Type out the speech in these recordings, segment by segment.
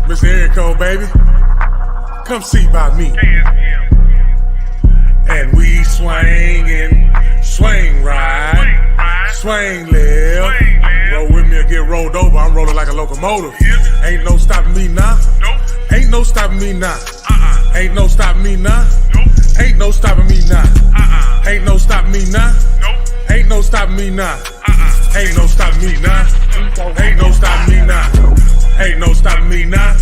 Mr. Erico, baby. Come see about me. And we swing and swing right, swing left. Roll with me or get rolled over. I'm rolling like a locomotive. Ain't no stopping me now. Ain't no stopping me now. Ain't no stopping me now. Ain't no stopping me now. Ain't no stopping me now. Ain't no stopping me now. Ain't no stopping me now. Ain't no stopping me now. Ain't no stopping me now.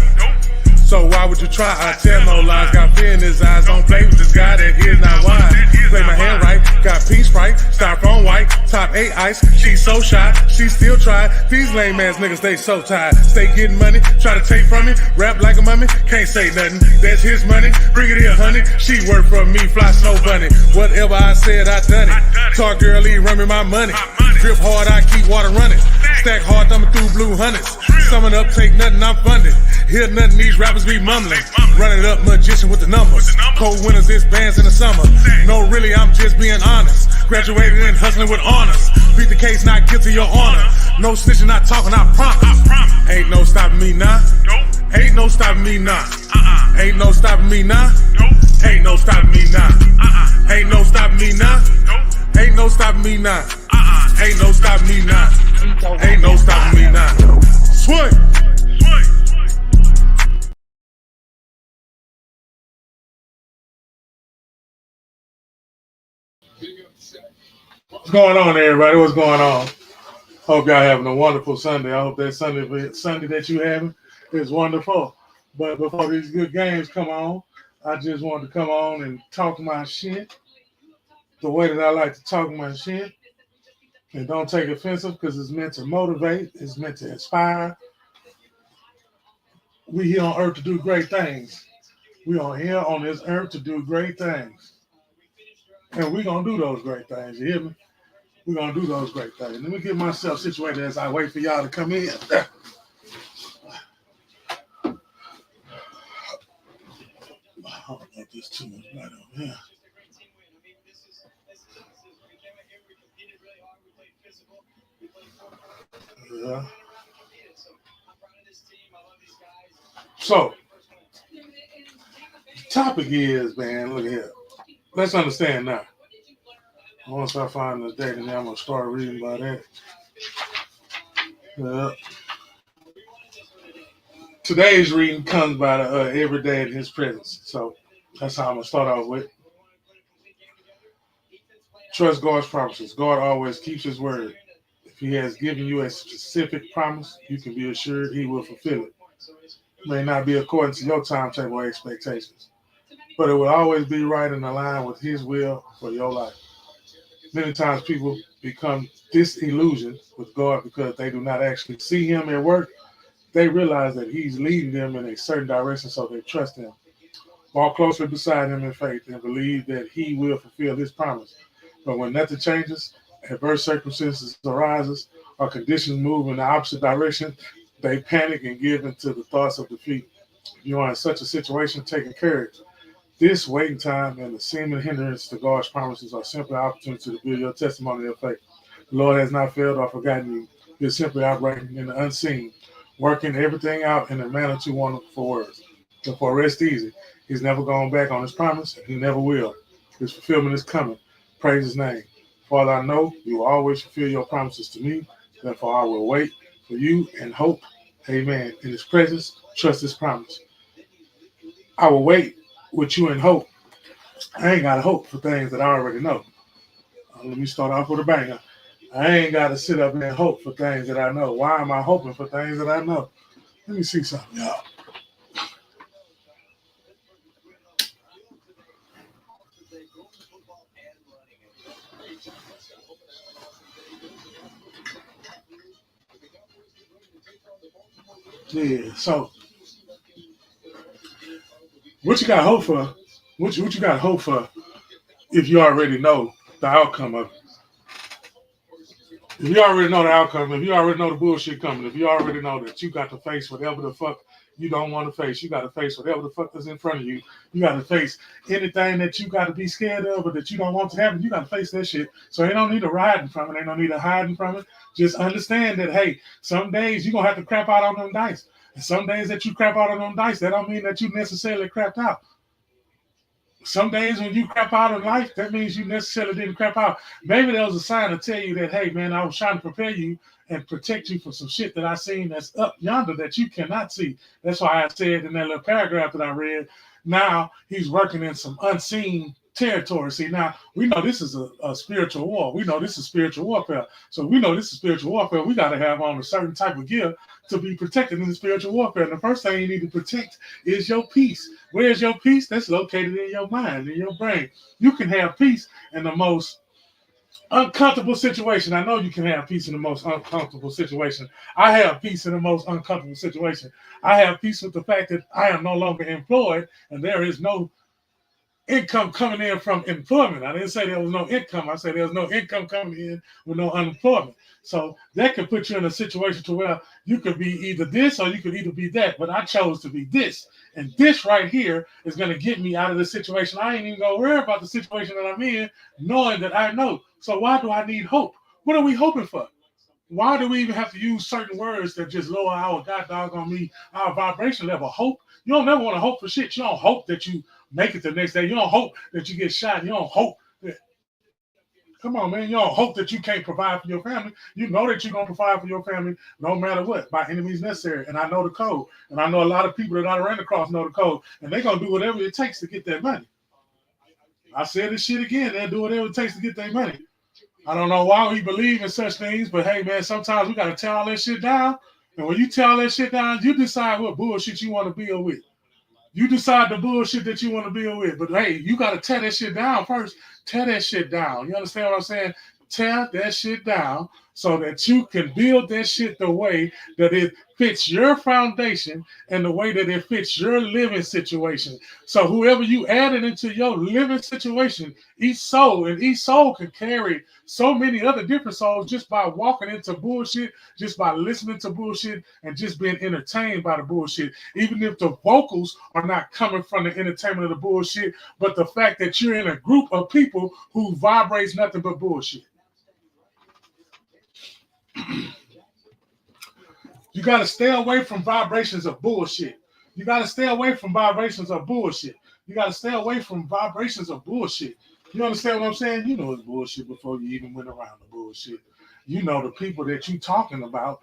So why would you try? I tell no lies. Got fear in his eyes. Don't play with this guy that here's not wise. Play my hand right. Got pink Sprite. Styrofoam white. Top 8 ice. She's so shy. She still try. These lame ass niggas, they so tired. Stay getting money. Try to take from me. Rap like a mummy. Can't say nothing. That's his money. Bring it here, honey. She work for me. Fly snow bunny. Whatever I said, I done it. Talk girly, run me my money. Drip hard, I keep water running. Stack hard, thumbing through blue hundreds. Summing up, take nothing, I'm funded. Hear nothing, these rappers be mumbling. Run it up, magician with the numbers. Cold winters, it's bands in the summer. No, really, I'm just being honest. Graduated and hustling with honors. Beat the case, not guilty, your honor. No snitching, not talking, I promise. Ain't no stopping me now. Ain't no stopping me now. Ain't no stopping me now. Ain't no stopping me now. Ain't no stopping me now. Ain't no stopping me now. Ain't no stopping me now. Ain't no stopping me now. Swing. What's going on, everybody? What's going on? Hope y'all having a wonderful Sunday. I hope that Sunday that you having is wonderful. But before these good games come on, I just wanted to come on and talk my shit the way that I like to talk my shit. And don't take offensive because it's meant to motivate. It's meant to inspire. We here on earth to do great things. We are here on this earth to do great things. And we're going to do those great things. You hear me? We're going to do those great things. Let me get myself situated as I wait for y'all to come in. I don't know if there's too much light over here. Yeah. So, the topic is, man, look here. Let's understand now. Once I find this date, and then I'm going to start reading about that. Yeah. Today's reading comes by every day in his presence. So, that's how I'm going to start off with. Trust God's promises. God always keeps his word. If he has given you a specific promise, you can be assured he will fulfill it. It may not be according to your timetable or expectations, but it will always be right in line with his will for your life. Many times people become disillusioned with God because they do not actually see him at work. They realize that he's leading them in a certain direction, so they trust him. Walk closely beside him in faith and believe that he will fulfill his promise. But when nothing changes, adverse circumstances arises, or conditions move in the opposite direction, they panic and give into the thoughts of defeat. If you are in such a situation, take courage. This waiting time and the seeming hindrance to God's promises are simply opportunity to build your testimony of faith. The Lord has not failed or forgotten you. He is simply operating in the unseen, working everything out in a manner too wonderful for words. Therefore, rest easy. He's never gone back on his promise, and he never will. His fulfillment is coming. Praise his name. Father, I know you will always fulfill your promises to me. Therefore, I will wait for you and hope. Amen. In his presence, trust his promise. I will wait with you in hope. I ain't got to hope for things that I already know. Let me start off with a banger. I ain't got to sit up and hope for things that I know. Why am I hoping for things that I know? Let me see something, y'all. Yeah, so what you got hope for? What you got hope for if you already know the outcome of it? If you already know the outcome, if you already know the bullshit coming, if you already know that you got to face whatever the fuck you don't want to face, you got to face whatever the fuck is in front of you. You got to face anything that you got to be scared of or that you don't want to happen. You got to face that shit. So ain't no need to ride from it. Ain't no need to hide from it. Just understand that, hey, some days you're going to have to crap out on them dice. And some days that you crap out on them dice, that don't mean that you necessarily crapped out. Some days when you crap out in life, that means you necessarily didn't crap out. Maybe there was a sign to tell you that, hey, man, I was trying to prepare you and protect you from some shit that I seen that's up yonder that you cannot see. That's why I said in that little paragraph that I read, now he's working in some unseen territory. See, now we know this is a spiritual war. We know this is spiritual warfare. So we know this is spiritual warfare. We got to have on a certain type of gear to be protected in the spiritual warfare. And the first thing you need to protect is your peace. Where's your peace? That's located in your mind, in your brain. You can have peace in the most uncomfortable situation. I know you can have peace in the most uncomfortable situation. I have peace in the most uncomfortable situation. I have peace with the fact that I am no longer employed and there is no income coming in from employment. I didn't say there was no income. I said there was no income coming in with no unemployment. So that could put you in a situation to where you could be either this or you could either be that. But I chose to be this. And this right here is going to get me out of the situation. I ain't even going to worry about the situation that I'm in, knowing that I know. So why do I need hope? What are we hoping for? Why do we even have to use certain words that just lower our our vibration level? Hope. You don't never want to hope for shit. You don't hope that you make it the next day. You don't hope that you get shot. You don't hope that, come on, man. You don't hope that you can't provide for your family. You know that you're going to provide for your family no matter what, by any means necessary. And I know the code. And I know a lot of people that I ran across know the code. And they're going to do whatever it takes to get that money. I said this shit again. They'll do whatever it takes to get their money. I don't know why we believe in such things, but hey, man, sometimes we got to tear all that shit down. And when you tear all that shit down, you decide what bullshit you want to build with. You decide the bullshit that you want to build with. But hey, you got to tear that shit down first. Tear that shit down. You understand what I'm saying? Tear that shit down so that you can build that shit the way that it fits your foundation and the way that it fits your living situation. So whoever you added into your living situation, each soul can carry so many other different souls just by walking into bullshit, just by listening to bullshit, and just being entertained by the bullshit. Even if the vocals are not coming from the entertainment of the bullshit, but the fact that you're in a group of people who vibrates nothing but bullshit. You got to stay away from vibrations of bullshit. You got to stay away from vibrations of bullshit. You got to stay away from vibrations of bullshit. You understand what I'm saying? You know it's bullshit before you even went around the bullshit. You know the people that you talking about.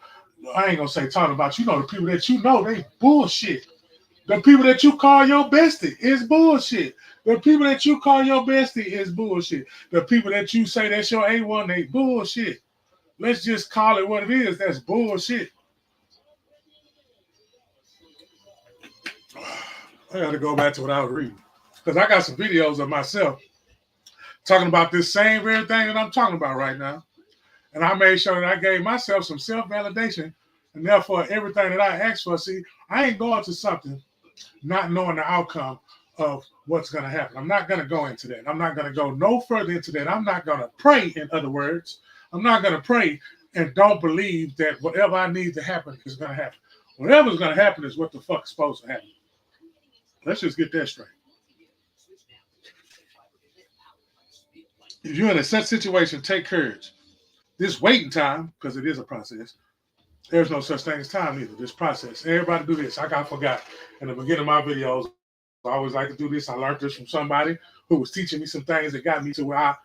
I ain't going to say talking about. You know the people that you know, they bullshit. The people that you call your bestie is bullshit. The people that you call your bestie is bullshit. The people that you say that's your A1, they bullshit. Let's just call it what it is. That's bullshit. I got to go back to what I was reading. Because I got some videos of myself talking about this same very thing that I'm talking about right now. And I made sure that I gave myself some self-validation. And therefore, everything that I asked for, see, I ain't going to something not knowing the outcome of what's going to happen. I'm not going to go into that. I'm not going to go no further into that. I'm not going to pray, in other words. I'm not going to pray and don't believe that whatever I need to happen is going to happen. Whatever's going to happen is what the fuck is supposed to happen. Let's just get that straight. If you're in a such situation, take courage. This waiting time, because it is a process, there's no such thing as time either. This process. Everybody do this. I forgot. In the beginning of my videos, I always like to do this. I learned this from somebody who was teaching me some things that got me to where I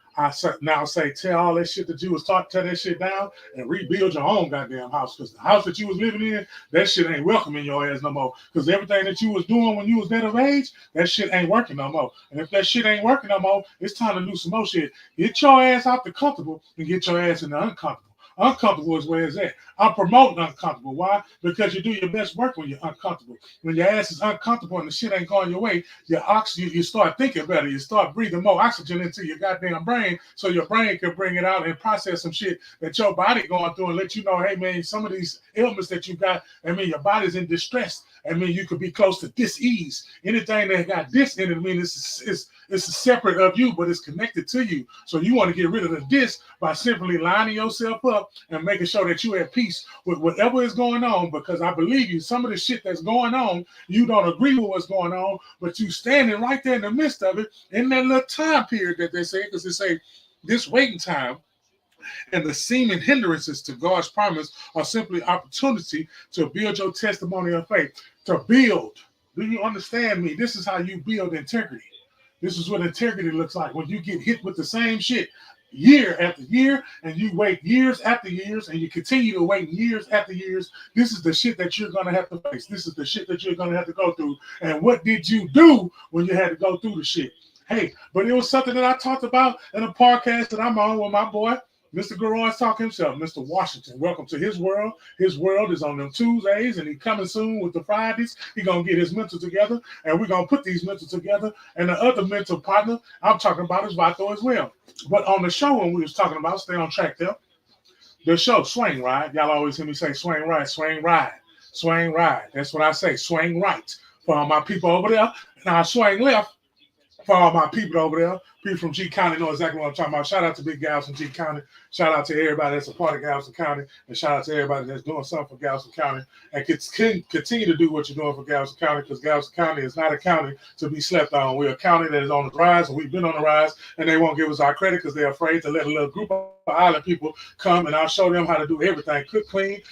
now say, tell all that shit that you was taught, tear that shit down and rebuild your own goddamn house. Because the house that you was living in, that shit ain't welcoming your ass no more. Because everything that you was doing when you was that of age, that shit ain't working no more. And if that shit ain't working no more, it's time to do some more shit. Get your ass out the comfortable and get your ass in the uncomfortable. Uncomfortable is where it's at. I'm promoting uncomfortable. Why? Because you do your best work when you're uncomfortable. When your ass is uncomfortable and the shit ain't going your way, you start thinking better. You start breathing more oxygen into your goddamn brain so your brain can bring it out and process some shit that your body going through and let you know, hey, man, some of these ailments that you got, I mean, your body's in distress. I mean, you could be close to dis-ease. Anything that got this in it, I mean, it's separate of you, but it's connected to you. So you want to get rid of the dis by simply lining yourself up and making sure that you're at peace with whatever is going on. Because I believe you, some of the shit that's going on, you don't agree with what's going on, but you standing right there in the midst of it in that little time period that they say, because they say this waiting time And the seeming hindrances to God's promise are simply opportunity to build your testimony of faith. To build. Do you understand me? This is how you build integrity. This is what integrity looks like when you get hit with the same shit year after year, and you wait years after years, and you continue to wait years after years. This is the shit that you're going to have to face. This is the shit that you're going to have to go through. And what did you do when you had to go through the shit? Hey, but it was something that I talked about in a podcast that I'm on with my boy, Mr. Garage Talk himself, Mr. Washington. Welcome to his world. His world is on them Tuesdays, and he's coming soon with the Fridays. He's going to get his mental together, and we're going to put these mental together. And the other mental partner I'm talking about is Vato as well. But on the show, when we was talking about, stay on track there, the show, Swing Ride. Y'all always hear me say swing right, swing ride, swing ride. That's what I say, swing right for all my people over there. And I swing left for all my people over there. People from G County know exactly what I'm talking about. Shout out to Big Galveston, G County. Shout out to everybody that's a part of Galveston County. And shout out to everybody that's doing something for Galveston County. And continue to do what you're doing for Galveston County, because Galveston County is not a county to be slept on. We're a county that is on the rise, and we've been on the rise, and they won't give us our credit because they're afraid to let a little group of island people come, and I'll show them how to do everything. Cook, clean,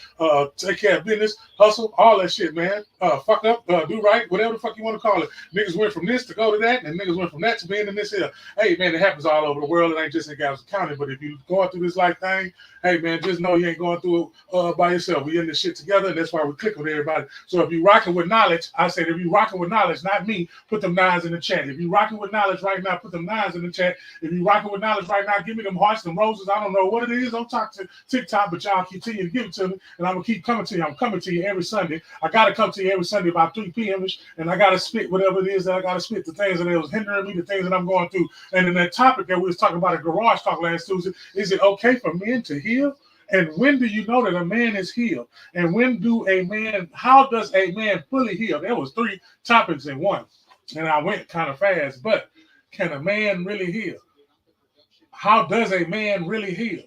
take care of business, hustle, all that shit, man. Fuck up, do right, whatever the fuck you want to call it. Niggas went from this to go to that, and niggas went from that to being in this here. Hey, man, it happens all over the world. It ain't just in Galveston County, but if you're going through this life thing, hey, man, just know you ain't going through it by yourself. We in this shit together, and that's why we click with everybody. So if you rocking with knowledge, I said if you rocking with knowledge, not me, put them 9s in the chat. If you rocking with knowledge right now, put them 9s in the chat. If you rocking with knowledge right now, give me them hearts, them roses. I don't know what it is. Don't talk to TikTok, but y'all continue to give it to me, and I'm going to keep coming to you. I'm coming to you every Sunday. I got to come to you every Sunday about 3 p.m.ish, and I got to spit whatever it is that I got to spit, the things that was hindering me, the things that I'm going through. And in that topic that we was talking about at Garage Talk last Tuesday, is it okay for men to heal? And when do you know that a man is healed? And how does a man fully heal? There was 3 topics in one, and I went kind of fast, but can a man really heal? How does a man really heal?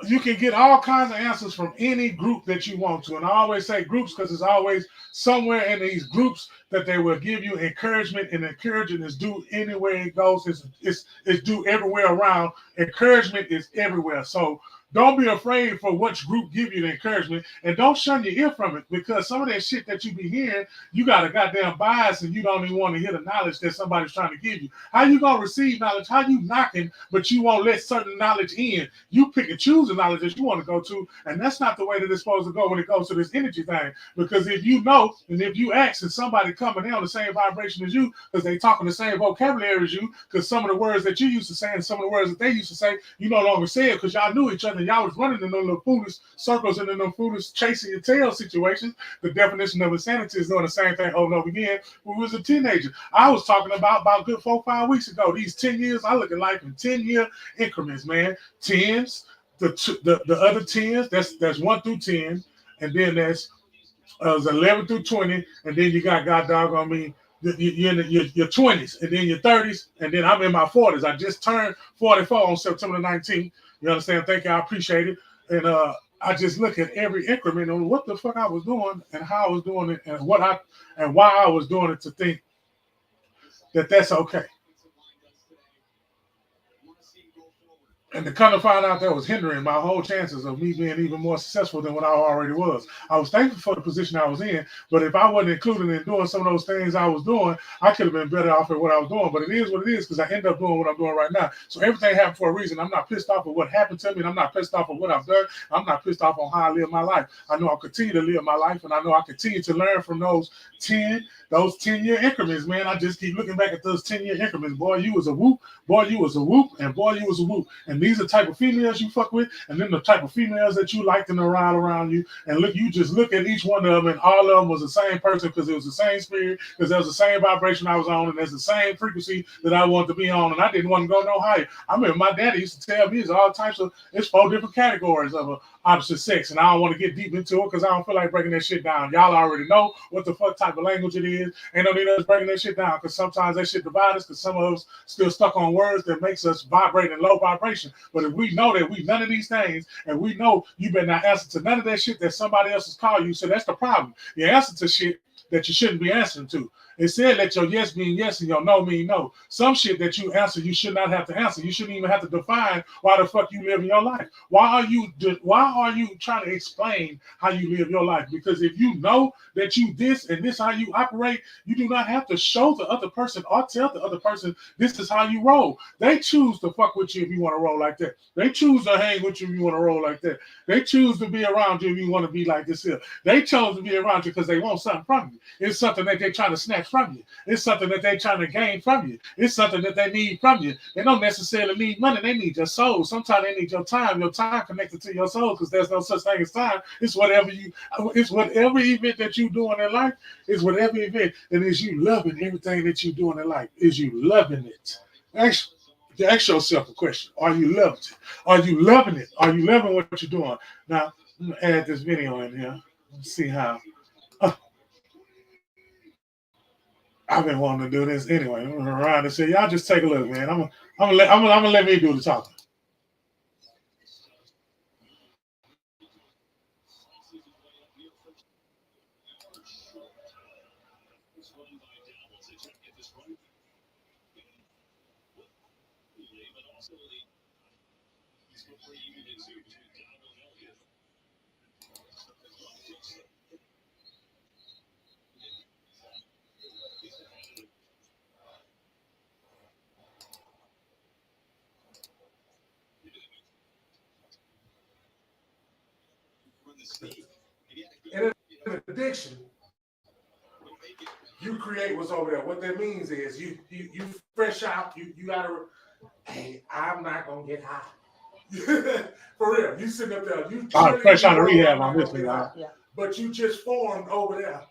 You can get all kinds of answers from any group that you want to. And I always say groups because it's always somewhere in these groups that they will give you encouragement, and encouragement is due anywhere it goes. It's due everywhere around. Encouragement is everywhere. So don't be afraid for which group give you the encouragement, and don't shun your ear from it, because some of that shit that you be hearing, you got a goddamn bias, and you don't even want to hear the knowledge that somebody's trying to give you. How you gonna receive knowledge? How you knocking, but you won't let certain knowledge in? You pick and choose the knowledge that you want to go to, and that's not the way that it's supposed to go when it goes to this energy thing. Because if you know, and if you ask, and somebody coming in on the same vibration as you, because they talking the same vocabulary as you, because some of the words that you used to say and some of the words that they used to say, you no longer say it because y'all knew each other. Y'all was running in those little foolish circles and in those foolish chasing your tail situations. The definition of insanity is doing the same thing over and over again. When we was a teenager, I was talking about good 4 or 5 weeks ago. These 10 years, I look at life in 10-year increments, man. 10s, the other 10s, that's 1 through 10, and then there's 11 through 20, and then you got God doggone me. You're in your 20s, and then your 30s, and then I'm in my 40s. I just turned 44 on September the 19th. You understand? Thank you. I appreciate it. And I just look at every increment on what the fuck I was doing and how I was doing it and why I was doing it, to think that that's okay. And to kind of find out that was hindering my whole chances of me being even more successful than what I already was. I was thankful for the position I was in, but if I wasn't included in doing some of those things I was doing, I could have been better off at what I was doing. But it is what it is, because I end up doing what I'm doing right now. So everything happened for a reason. I'm not pissed off at what happened to me, and I'm not pissed off at what I've done. I'm not pissed off on how I live my life. I know I'll continue to live my life, and I know I continue to learn from those 10-year increments, man. I just keep looking back at those 10-year increments. Boy, you was a whoop. Boy, you was a whoop. And boy, you was a whoop. And these are the type of females you fuck with, and then the type of females that you liked and around you. And look, you just look at each one of them, and all of them was the same person, because it was the same spirit, because there was the same vibration I was on, and there's the same frequency that I wanted to be on, and I didn't want to go no higher. I remember my daddy used to tell me it's 4 different categories of opposite sex, and I don't want to get deep into it because I don't feel like breaking that shit down. Y'all already know what the fuck type of language it is. Ain't no need us breaking that shit down, because sometimes that shit divides us, because some of us still stuck on words that makes us vibrate in low vibration. But if we know that we none of these things, and we know you better not answer to none of that shit that somebody else is calling you, so that's the problem. You answer to shit that you shouldn't be answering to. It said let your yes mean yes and your no mean no. Some shit that you answer, you should not have to answer. You shouldn't even have to define why the fuck you live in your life. Why are you trying to explain how you live your life? Because if you know that you this and this how you operate, you do not have to show the other person or tell the other person this is how you roll. They choose to fuck with you if you want to roll like that. They choose to hang with you if you want to roll like that. They choose to be around you if you want to be like this here. They chose to be around you because they want something from you. It's something that they're trying to snatch from you. It's something that they're trying to gain from you. It's something that they need from you. They don't necessarily need money. They need your soul. Sometimes they need your time connected to your soul, because there's no such thing as time. It's whatever event that you're doing in life. It's whatever event that is you loving everything that you're doing in life. Is you loving it? Ask yourself a question. Are you loving it? Are you loving it? Are you loving what you're doing? Now, I'm going to add this video in here. Let's see how. I've been wanting to do this anyway. I'm around and say, y'all just take a look, man. I'm gonna let me do the talking. In addiction, you create what's over there. What that means is you fresh out. You gotta. Hey, I'm not gonna get high. For real, you sitting up there. You fresh out of rehab on this thing, yeah. But you just formed over there.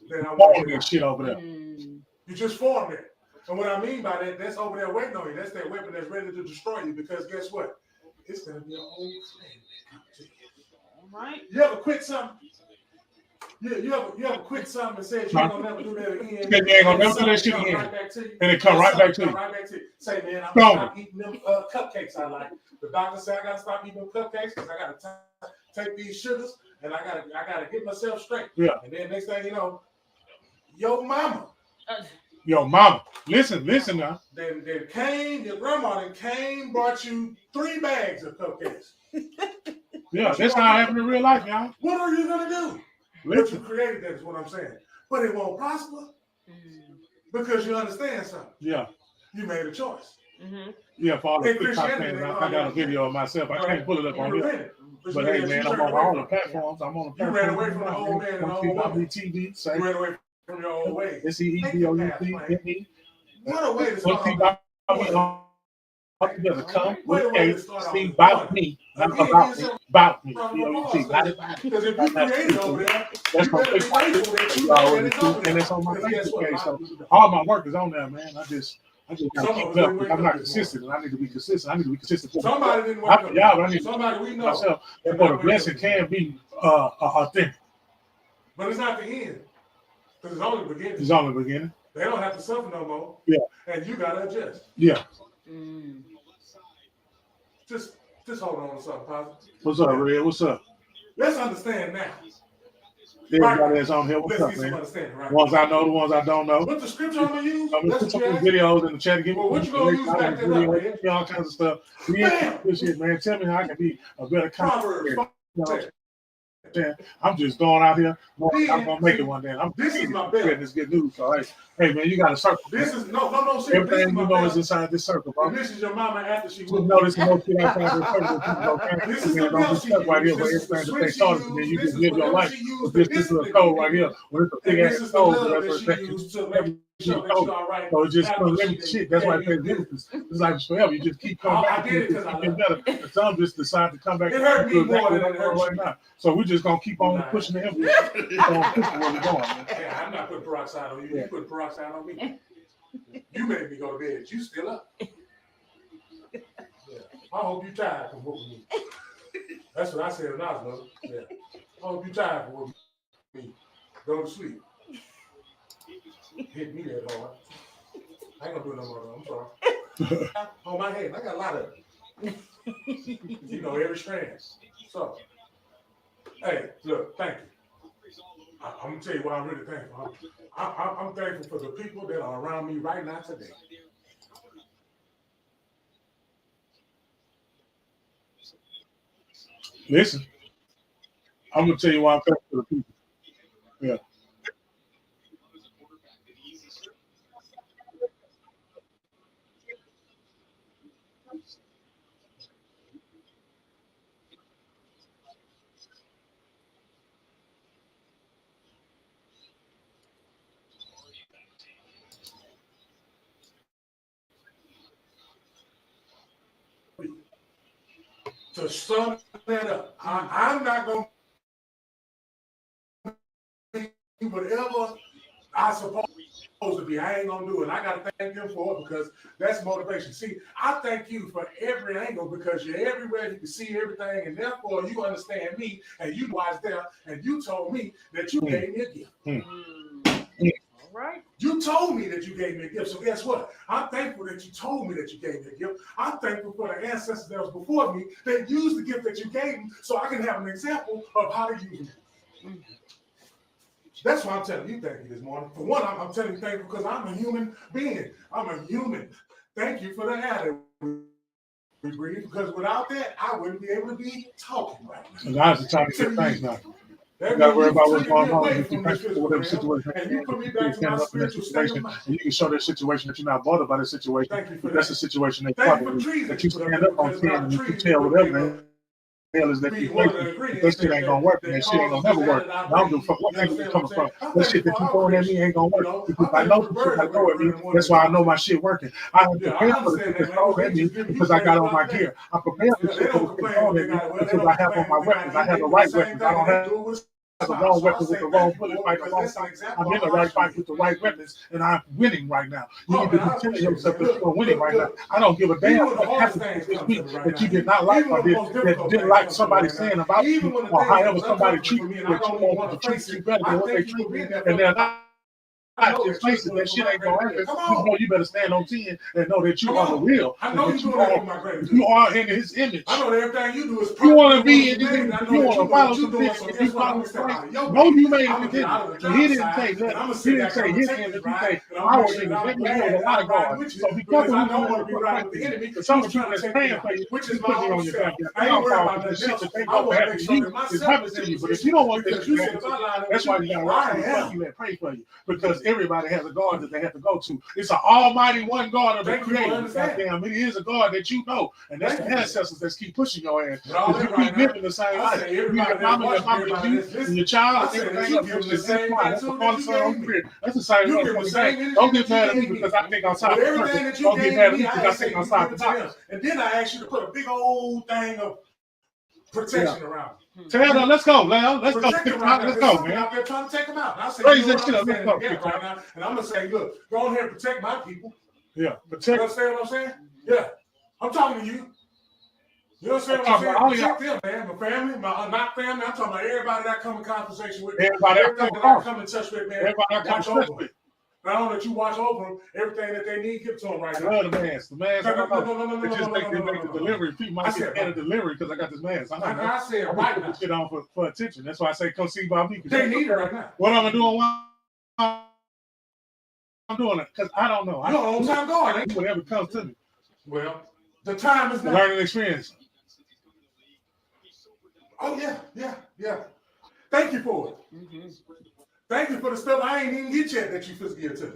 Then I want that shit over there. You just formed it. And what I mean by that, that's over there waiting on you. That's that weapon that's ready to destroy you. Because guess what? It's gonna be an old friend that comes to you. All right. You ever quit something? Yeah, you ever quit something and said you ain't gonna never do that again? You ain't gonna never do that shit again. Right back to you. And it come right back to you. Right back to you. Say, man, I'm gonna stop eating them cupcakes I like. The doctor said I gotta stop eating them cupcakes because I gotta take these sugars and I gotta get myself straight. Yeah. And then next thing you know, your mama. Listen now. Then came, your grandma then came, brought you 3 bags of cupcakes. Yeah, that's how it happened in real life, y'all. What are you gonna do? What you created, that is what I'm saying. But it won't prosper because you understand something. Yeah. You made a choice. Mm-hmm. Yeah, for all the Christianity, I got a video of myself. I can't pull it up on here. But hey, man, I'm on all the platforms. I'm on the platform. You ran away from the old man and the old woman. TV, you ran away from your old ways. SEEBOUT. What a way to start. Together, come with see about me, not about me. Because if you created over there, that's my Facebook, and it's on my Facebook page. So all my work is on there, man. I just gotta keep up. I'm not consistent, and I need to be consistent. Somebody didn't wake up. Y'all, I need somebody we know. Myself, and the blessing can be authentic, but it's not the end. Because it's only the beginning. It's only the beginning. They don't have to suffer no more. Yeah, and you gotta adjust. Yeah. Just hold on to something positive. What's up, Red? What's up? Let's understand now. Everybody that's on here, what's up, man? Right? Ones I know, the ones I don't know. What the scripture I'm gonna use? I'm gonna put some videos in the chat again. Well, what you gonna use back there, man? All kinds of stuff. This shit, man. Tell me how I can be a better content. I'm just going out here. I'm gonna make it one day. This is my best. This good news. All right. Hey man, you got a circle. This is no shit. Everything you know is inside this circle, bro. And this is your mama after she was. No, this is no shit outside this circle. This is the bill she used. Right here, where everything that they taught us, and then you just live your life. This is a code right here. When it's a big ass code, that's what so it just comes every shit. That's why it pays benefits. It's like forever. You just keep coming back. I did it because I get better. And some just decide to come back. It hurt me more than it hurt right now. So we're just gonna keep on pushing the envelope. Keep on pushing where we're going, man. Yeah, I'm not putting peroxide on you. You put peroxide on me. You made me go to bed. You still up. Yeah. I hope you're tired from whooping me. That's what I said when I was little. Yeah. I hope you're tired from whooping me. Go to sleep. Hit me that hard. I ain't gonna do it no more though. I'm sorry. On my head. I got a lot of it. You know, every strand. So, hey, look, thank you. I'm gonna tell you what I'm really thankful. I'm thankful for the people that are around me right now today. Listen, I'm gonna tell you why I'm thankful for the people. Yeah. To sum that up, I'm not gonna be whatever I supposed to be. I ain't gonna do it. I gotta thank them for it because that's motivation. See, I thank you for every angle because you're everywhere. You can see everything, and therefore you understand me, and you was there, and you told me that you gave me a gift. All right. You told me that you gave me a gift. So guess what? I'm thankful that you told me that you gave me a gift. I'm thankful for the ancestors that was before me that used the gift that you gave me so I can have an example of how to use it. That's why I'm telling you thank you this morning. For one, I'm telling you thank you because I'm a human being. I'm a human. Thank you for the air that we breathe because without that, I wouldn't be able to be talking right now. And now's the time to get thanks now. You got to worry about what's going on. You can thankful for whatever situation. And you put me back to my spiritual situation, and you can show that situation that you're not bothered by the situation. That's the situation that you stand up on 10 and you tell whatever the hell is that you facing. That shit ain't gonna work, and that shit ain't gonna never work. I don't give a fuck what angle you're coming from. That shit that you throwing at me ain't gonna work because I know the shit I know at me. That's why I know my shit working. I am prepared for the shit that's thrown at me because I got on my gear. I'm prepared for the shit that's thrown at me because I have on my weapons. I have the right weapons. I don't have the wrong weapon with the wrong bullet fight the wrong time. I'm in the right fight with the right weapons, and I'm winning right now. You need to be telling yourself that you're winning right now. I don't give a damn what happened this week that you did not like or that didn't like somebody saying about you or however somebody treated you that you want to treat you better than what they treat me, and they're not. Just face it, that shit ain't gonna happen. You better stand on 10 and know that you are the real. I know you are in his image. I know everything you do is perfect. You want to be in his image. You want to follow some things. If you follow Christ, no, you made it to this. He didn't say that. He didn't say his image. He said our image. That means there's a lot of God. So be careful who you want to put right with the enemy. Some of the people that's praying for you, which is put me on your back. I ain't worried about the shit that they know to happen to you. It's happening to you. But if you don't want this, that's why you got to watch you and pray for you. Because everybody has a God that they have to go to. It's an almighty one God of the creator. Goddamn, it is a God that you know. And that's the ancestors that keep pushing your ass. Because you keep living the same life. You your mama, and your child, and everything else. That's the Father, Son, Holy Spirit. That's the same thing. Don't get mad at me because I think outside the purpose. Don't get mad at me because I think outside the box. And then I ask you to put a big old thing of protection around me. Tell them, let's go, Leo. Let's go. Let's go, man. Out there trying to take them out. I say, raise that shit up. Let's go. Right now, and I'm gonna say, look, go ahead and protect my people. Yeah, protect. You understand what I'm saying? Yeah, I'm talking to you. You understand what I'm saying? Protect them, man. My family, not family. I'm talking about everybody that come in conversation with me. Everybody that I come in touch with, man. Everybody that watch over me. Not only that you watch over them, everything that they need, give to them right now. I love the mask. The mask, no. They just make the delivery. People might get a delivery because I got this mask. I said right now. Shit on for attention. That's why I say come see about me. They need it right now. What I'm doing while I'm doing it because I don't know. I don't know time going. Whatever comes to me. Well, the time is now. Learning experience. Oh yeah. Thank you for it. Mm-hmm. Thank you for the stuff I ain't even get yet that you physically get to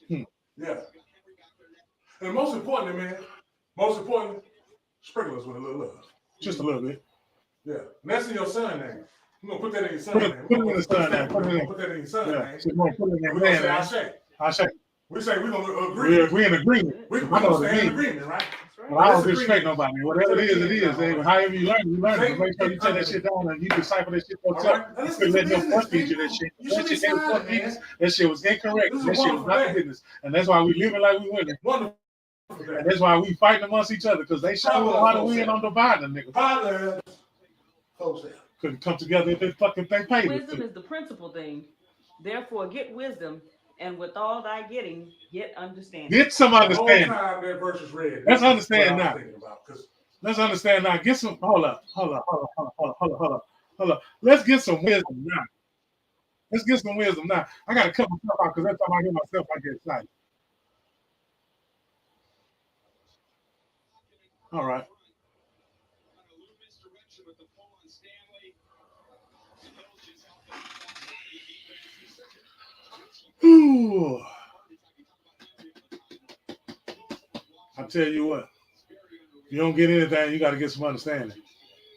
me. Yeah. And most importantly, sprinkle us with a little love. Just a little bit. Yeah. And that's in your son name. We're going to put that in your son name. Put it in the son name. Put that in your son name. So we're going to put it in your man name. I say. We say we're going to agree. We're in agreement. We're going to stay in agreement, right? Well, I don't disrespect nobody. Whatever it is. However you learn it. But make sure you take that shit down and you decipher that shit yourself. You couldn't let no front feed you that shit. That shit ain't front feed. That shit was incorrect. That shit was not the business. And that's why we living like we winning. Wonderful. And that's why we fighting amongst each other because they show how to win on dividing, nigga. Couldn't come together if they fucking they paid. Wisdom is the principal thing. Therefore, get wisdom. And with all thy getting, get understanding. Get some understanding. The whole time that verse is read. Let's understand now. Let's understand now. Get some. Hold up. Let's get some wisdom now. Let's get some wisdom now. I got to cut myself out because every time I hear myself, I get excited. All right. Ooh. I tell you what, if you don't get anything, you got to get some understanding.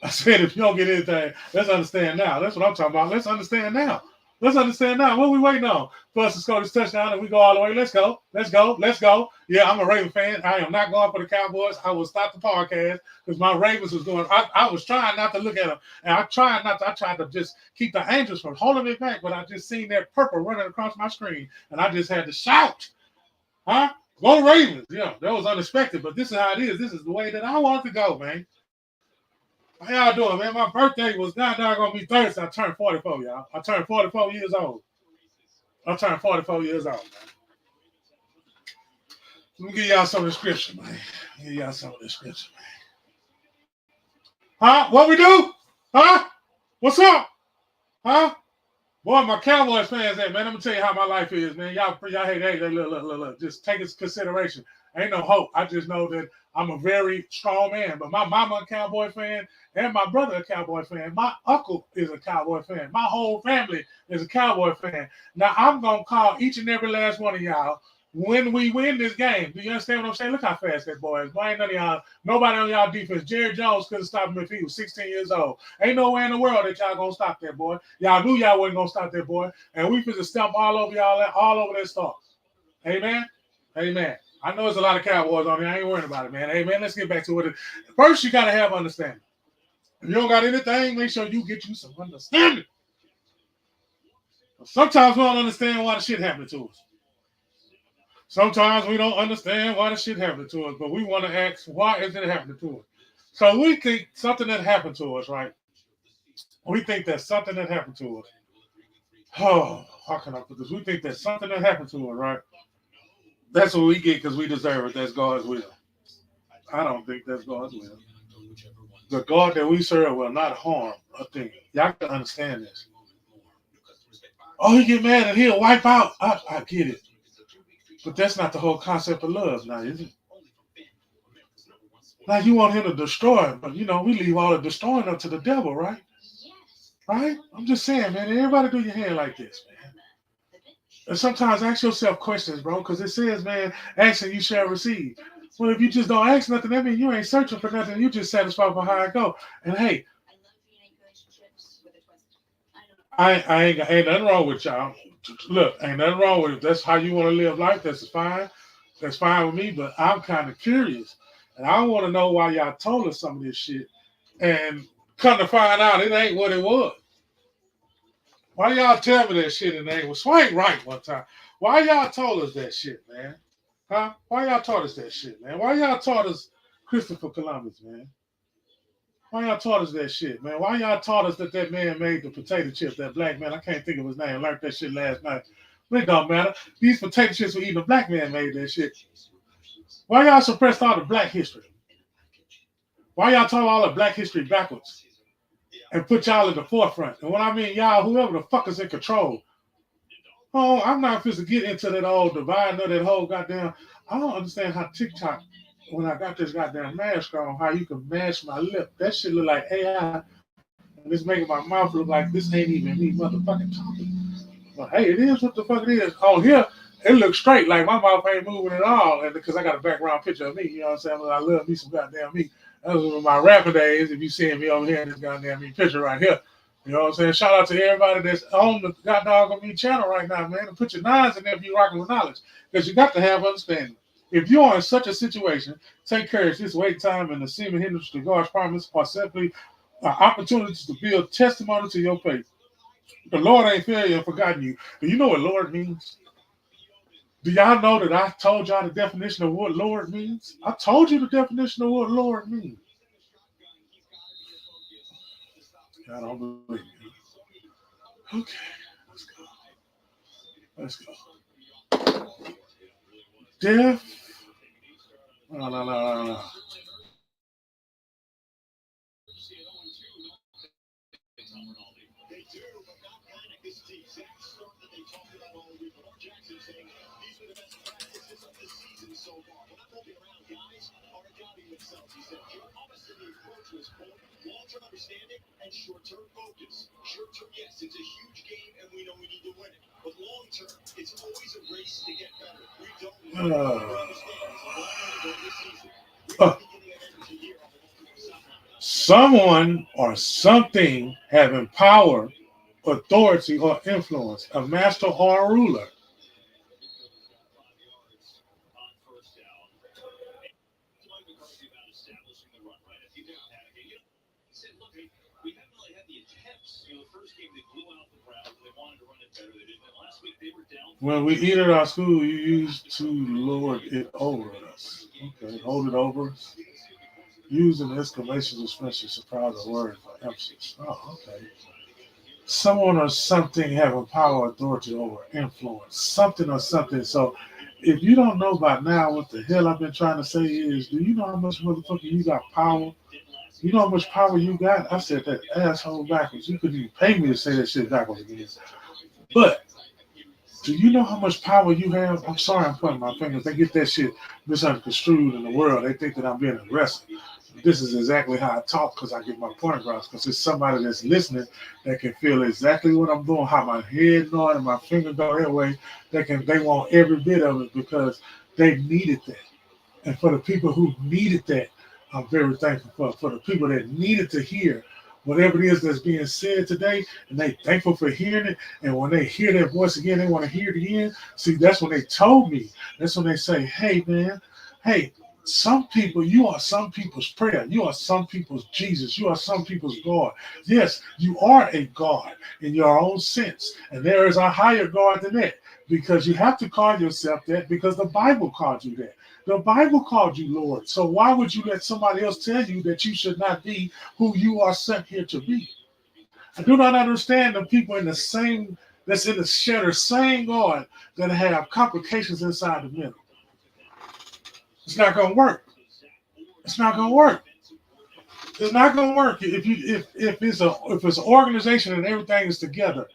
I said, if you don't get anything, let's understand now. That's what I'm talking about. Let's understand now. Let's understand now. What are we waiting on? For us to score this touchdown and we go all the way. Let's go. Let's go. Let's go. Yeah, I'm a Raven fan. I am not going for the Cowboys. I will stop the podcast because my Ravens was going. I was trying not to look at them. And I tried to just keep the Angels from holding me back. But I just seen that purple running across my screen. And I just had to shout. Huh? Go Ravens. Yeah, that was unexpected. But this is how it is. This is the way that I want to go, man. How y'all doing, man? My birthday was not gonna be Thursday. I turned 44, y'all. I turned 44 years old. I turned 44 years old, man. Let me give y'all some of the scripture, man. Give y'all some of the scripture, man. Huh? What we do? Huh? What's up? Huh? Boy, my Cowboys fans, man. Let me tell you how my life is, man. Y'all hey, look. Just take it into consideration. Ain't no hope. I just know that I'm a very strong man. But my mama a Cowboy fan, and my brother a Cowboy fan. My uncle is a Cowboy fan. My whole family is a Cowboy fan. Now I'm gonna call each and every last one of y'all when we win this game. Do you understand what I'm saying? Look how fast that boy is. Boy, ain't none of y'all, nobody on y'all defense. Jerry Jones couldn't stop him if he was 16 years old. Ain't no way in the world that y'all gonna stop that boy. Y'all knew y'all wasn't gonna stop that boy, and we finna stomp all over y'all, all over that stuff. Amen. Amen. I know there's a lot of Cowboys on here. I ain't worried about it, man. Hey, man, let's get back to it. First, you got to have understanding. If you don't got anything, make sure you get you some understanding. Sometimes we don't understand why the shit happened to us. Sometimes we don't understand why the shit happened to us, but we want to ask, why is it happening to us? So we think something that happened to us, right? We think that something that happened to us. Oh, how can I put this? We think that something that happened to us, right? That's what we get because we deserve it. That's God's will. I don't think that's God's will. The God that we serve will not harm a thing. Y'all can understand this. Oh, he get mad and he'll wipe out. I get it. But that's not the whole concept of love now, is it? Now you want him to destroy, but we leave all the destroying up to the devil, right? Right? I'm just saying, man, everybody do your hand like this, man. And sometimes ask yourself questions, bro, because it says, man, ask and you shall receive. Well, if you just don't ask nothing, that means you ain't searching for nothing. You just satisfied with how I go. And hey, ain't nothing wrong with y'all. Look, ain't nothing wrong with it. That's how you want to live life. That's fine. That's fine with me. But I'm kind of curious, and I want to know why y'all told us some of this shit, and come to find out it ain't what it was. Why y'all tell me that shit and they was swing right one time? Why y'all told us that shit, man? Huh? Why y'all taught us that shit, man? Why y'all taught us Christopher Columbus, man? Why y'all taught us that shit, man? Why y'all taught us that man made the potato chips, that black man? I can't think of his name. I learned that shit last night. But it don't matter. These potato chips were eating a black man made that shit. Why y'all suppressed all the black history? Why y'all taught all the black history backwards? And put y'all in the forefront. And when I mean y'all, whoever the fuck is in control. Oh, I'm not supposed to get into that old divide or that whole goddamn. I don't understand how TikTok, when I got this goddamn mask on, how you can mask my lip. That shit look like AI. And it's making my mouth look like this ain't even me motherfucking talking. But hey, it is what the fuck it is. On here, it looks straight, like my mouth ain't moving at all. And because I got a background picture of me, you know what I'm saying? I love me some goddamn me. That was my rapping days. If you seeing me over here in this goddamn me picture right here. You know what I'm saying? Shout out to everybody that's on the God Dog on Me channel right now, man. And put your nines in there if you're rocking with knowledge. Because you got to have understanding. If you are in such a situation, take courage. This wait time and the seeming hindrance to God's promise are simply opportunities to build testimony to your faith. The Lord ain't failed you and forgotten you. Do you know what Lord means? Do y'all know that I told y'all the definition of what Lord means? I told you the definition of what Lord means. I don't believe me. Okay, let's go. Let's go. Death. No. Uh, uh, someone or something having power, authority, or influence, a master or a ruler. When we eat at our school, you used to lord it over us. Okay, hold it over us. Using exclamation suspension, surprise, or word for emphasis. Oh, okay. Someone or something having power, authority, over influence. Something or something. So if you don't know by now what the hell I've been trying to say is, do you know how much motherfucker you got power? You know how much power you got? I said that asshole backwards. You couldn't even pay me to say that shit backwards again. But do you know how much power you have? I'm sorry I'm pointing my fingers. They get that shit misconstrued in the world. They think that I'm being aggressive. This is exactly how I talk because I get my point across. Because it's somebody that's listening that can feel exactly what I'm doing, how my head going and my finger go that way. They want every bit of it because they needed that. And for the people who needed that, I'm very thankful for the people that needed to hear whatever it is that's being said today, and they thankful for hearing it. And when they hear that voice again, they want to hear it again. See, that's when they told me. That's when they say, "Hey, man, hey." Some people, you are some people's prayer. You are some people's Jesus. You are some people's God. Yes, you are a God in your own sense. And there is a higher God than that because you have to call yourself that because the Bible called you that. The Bible called you Lord. So why would you let somebody else tell you that you should not be who you are sent here to be? I do not understand the people in the same that's in the share the same God that have complications inside the middle. It's not gonna work. It's not gonna work. It's not gonna work if it's an organization and everything is together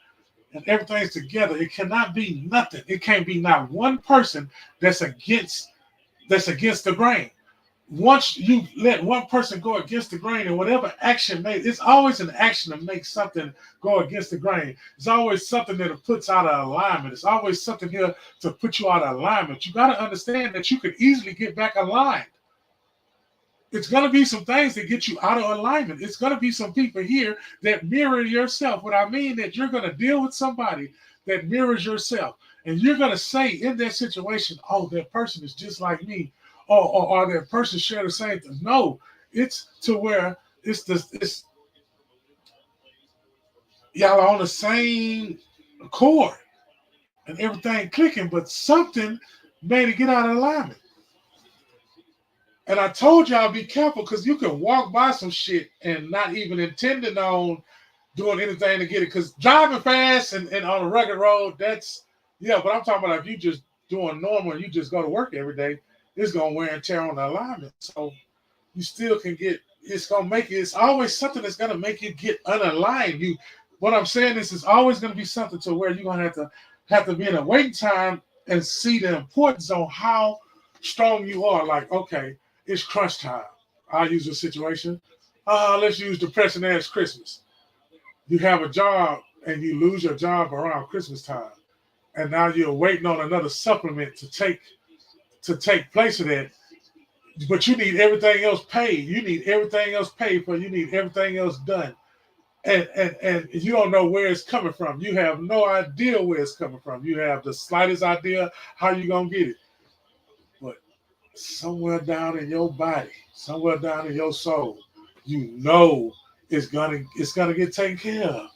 and everything's together. It cannot be nothing. It can't be not one person that's against the grain. Once you let one person go against the grain and whatever action made, it's always an action to make something go against the grain. It's always something that puts out of alignment. It's always something here to put you out of alignment. You got to understand that you can easily get back aligned. It's going to be some things that get you out of alignment. It's going to be some people here that mirror yourself. What I mean that you're going to deal with somebody that mirrors yourself. And you're going to say in that situation, oh, that person is just like me. Or that person share the same thing. No, it's to where it's y'all are on the same chord and everything clicking, but something made it get out of alignment. And I told y'all be careful because you can walk by some shit and not even intending on doing anything to get it. Because driving fast and on a rugged road, that's, yeah, but I'm talking about if you just doing normal and you just go to work every day, it's going to wear and tear on the alignment. So you still can get, it's going to make it, it's always something that's going to make you get unaligned. What I'm saying is it's always going to be something to where you're going to have to be in a waiting time and see the importance on how strong you are. Like, okay, it's crunch time. I'll use a situation. Let's use depression as Christmas. You have a job and you lose your job around Christmas time. And now you're waiting on another supplement to take place of that. But you need everything else paid. You need everything else paid for. You need everything else done. And you don't know where it's coming from. You have no idea where it's coming from. You have the slightest idea how you're gonna get it. But somewhere down in your body, somewhere down in your soul, you know it's gonna get taken care of.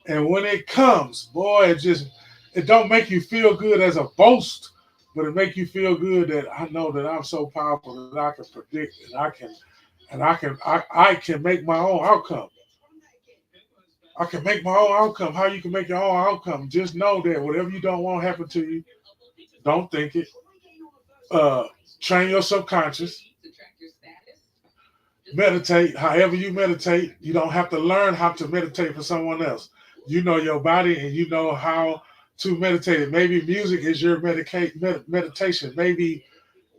And when it comes, boy, it don't make you feel good as a boast, but it make you feel good that I know that I'm so powerful that I can predict and I can make my own outcome. I can make my own outcome. How you can make your own outcome? Just know that whatever you don't want to happen to you, don't think it. Uh, Train your subconscious. Meditate. However you meditate, you don't have to learn how to meditate for someone else. You know your body and you know how to meditate. Maybe music is your meditation. Maybe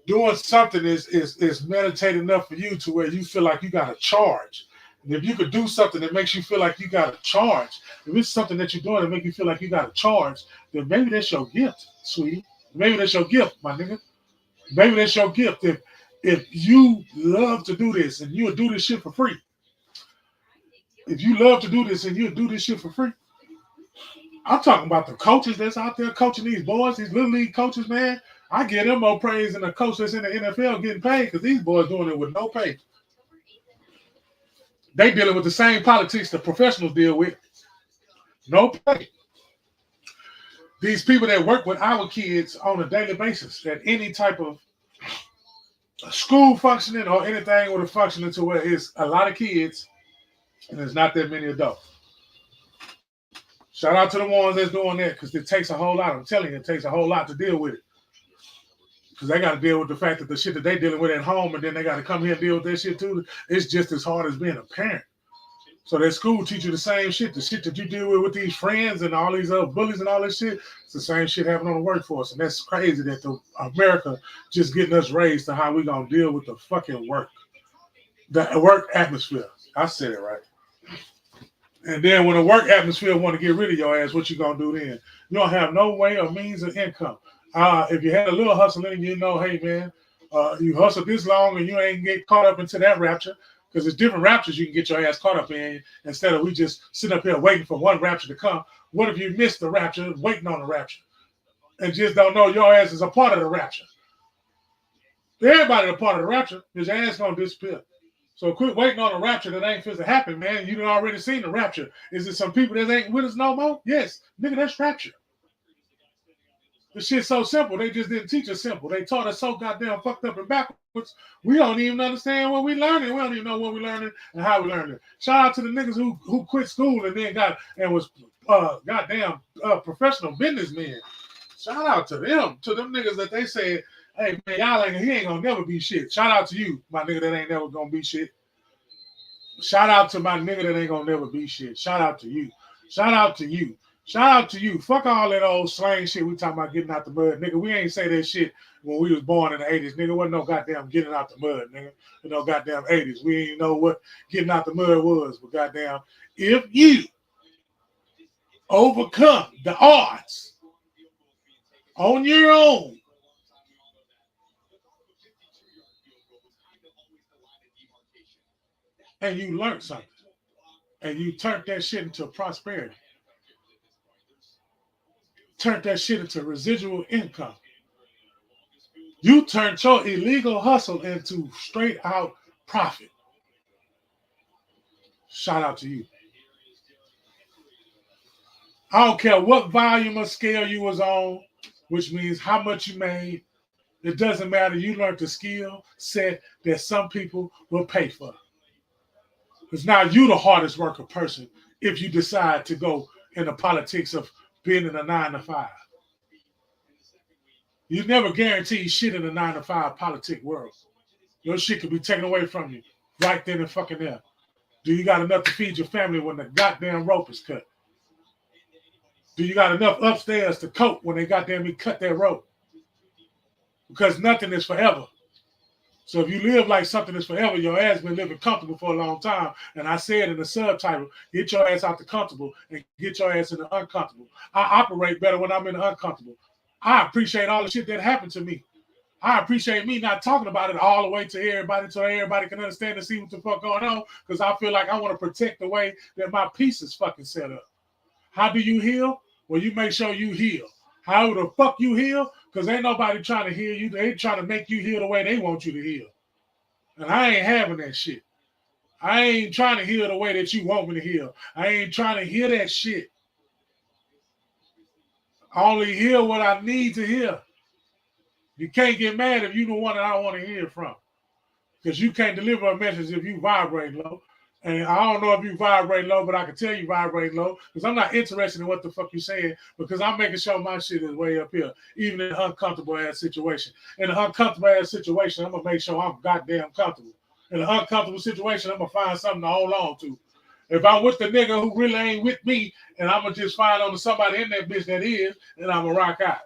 doing something is meditate enough for you to where you feel like you got a charge. And if you could do something that makes you feel like you got a charge, if it's something that you're doing that make you feel like you got a charge, then maybe that's your gift, sweetie. Maybe that's your gift, my nigga. Maybe that's your gift. If you love to do this and you'll do this shit for free, if you love to do this and you'll do this shit for free, I'm talking about the coaches that's out there coaching these boys, these little league coaches, man. I give them more praise than the coach that's in the NFL getting paid because these boys doing it with no pay. They dealing with the same politics the professionals deal with. No pay. These people that work with our kids on a daily basis at any type of school functioning or anything with a functioning to where it's a lot of kids and there's not that many adults. Shout out to the ones that's doing that because it takes a whole lot. I'm telling you, it takes a whole lot to deal with it. Because they got to deal with the fact that the shit that they dealing with at home and then they got to come here and deal with that shit too. It's just as hard as being a parent. So that school teach you the same shit. The shit that you deal with these friends and all these other bullies and all this shit, it's the same shit happening on the workforce. And that's crazy that America just getting us raised to how we going to deal with the fucking work. The work atmosphere. I said it right. And then when the work atmosphere want to get rid of your ass, what you going to do then? You don't have no way or means of income. If you had a little hustling, you know, hey, man, you hustled this long and you ain't get caught up into that rapture. Because there's different raptures you can get your ass caught up in instead of we just sitting up here waiting for one rapture to come. What if you missed the rapture, waiting on the rapture, and just don't know your ass is a part of the rapture? Everybody a part of the rapture, because your ass going to disappear. So quit waiting on a rapture that ain't supposed to happen, man. You done already seen the rapture. Is it some people that ain't with us no more? Yes. Nigga, that's rapture. This shit's so simple. They just didn't teach us simple. They taught us so goddamn fucked up and backwards. We don't even understand what we learning. We don't even know what we learning and how we learning it. Shout out to the niggas who quit school and then was goddamn professional businessmen. Shout out to them niggas that they said, hey man, he ain't gonna never be shit. Shout out to you, my nigga that ain't never gonna be shit. Shout out to my nigga that ain't gonna never be shit. Shout out to you. Shout out to you. Shout out to you. Fuck all that old slang shit we talking about getting out the mud. Nigga, we ain't say that shit when we was born in the 80s. Nigga, wasn't no goddamn getting out the mud, nigga. You know, goddamn 80s. We ain't know what getting out the mud was. But goddamn, if you overcome the odds on your own, and you learned something, and you turned that shit into prosperity, turned that shit into residual income. You turned your illegal hustle into straight out profit. Shout out to you. I don't care what volume or scale you was on, which means how much you made. It doesn't matter. You learned the skill set that some people will pay for. Because now you the hardest worker person if you decide to go in the politics of being in a 9-to-5. You never guarantee shit in the 9-to-5 politic world. Your shit could be taken away from you right then and fucking there. Do you got enough to feed your family when the goddamn rope is cut? Do you got enough upstairs to cope when they goddamn cut that rope? Because nothing is forever. So if you live like something is forever, your ass been living comfortable for a long time. And I said in the subtitle, get your ass out the comfortable and get your ass in the uncomfortable. I operate better when I'm in the uncomfortable. I appreciate all the shit that happened to me. I appreciate me not talking about it all the way to everybody so everybody can understand and see what the fuck going on, because I feel like I want to protect the way that my piece is fucking set up. How do you heal? Well, you make sure you heal. How the fuck you heal? Because ain't nobody trying to heal you. They trying to make you heal the way they want you to heal. And I ain't having that shit. I ain't trying to heal the way that you want me to heal. I ain't trying to hear that shit. I only hear what I need to hear. You can't get mad if you the one that I want to hear from. Because you can't deliver a message if you vibrate low. And I don't know if you vibrate low, but I can tell you vibrate low. Because I'm not interested in what the fuck you saying. Because I'm making sure my shit is way up here. Even in an uncomfortable ass situation. In an uncomfortable ass situation, I'm going to make sure I'm goddamn comfortable. In an uncomfortable situation, I'm going to find something to hold on to. If I'm with the nigga who really ain't with me, and I'm going to just find on to somebody in that bitch that is, then I'm going to rock out.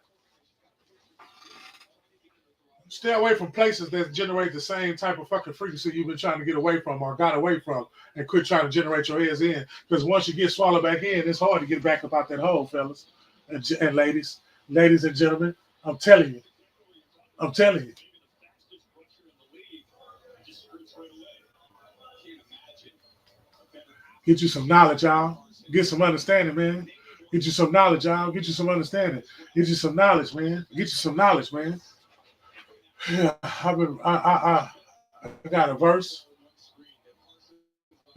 Stay away from places that generate the same type of fucking frequency you've been trying to get away from or got away from, and quit trying to generate your ears in. Because once you get swallowed back in, it's hard to get back up out that hole, fellas and ladies. Ladies and gentlemen, I'm telling you. I'm telling you. Get you some knowledge, y'all. Get some understanding, man. Get you some knowledge, y'all. Get you some understanding. Get you some knowledge, man. Get you some knowledge, man. Yeah, I got a verse.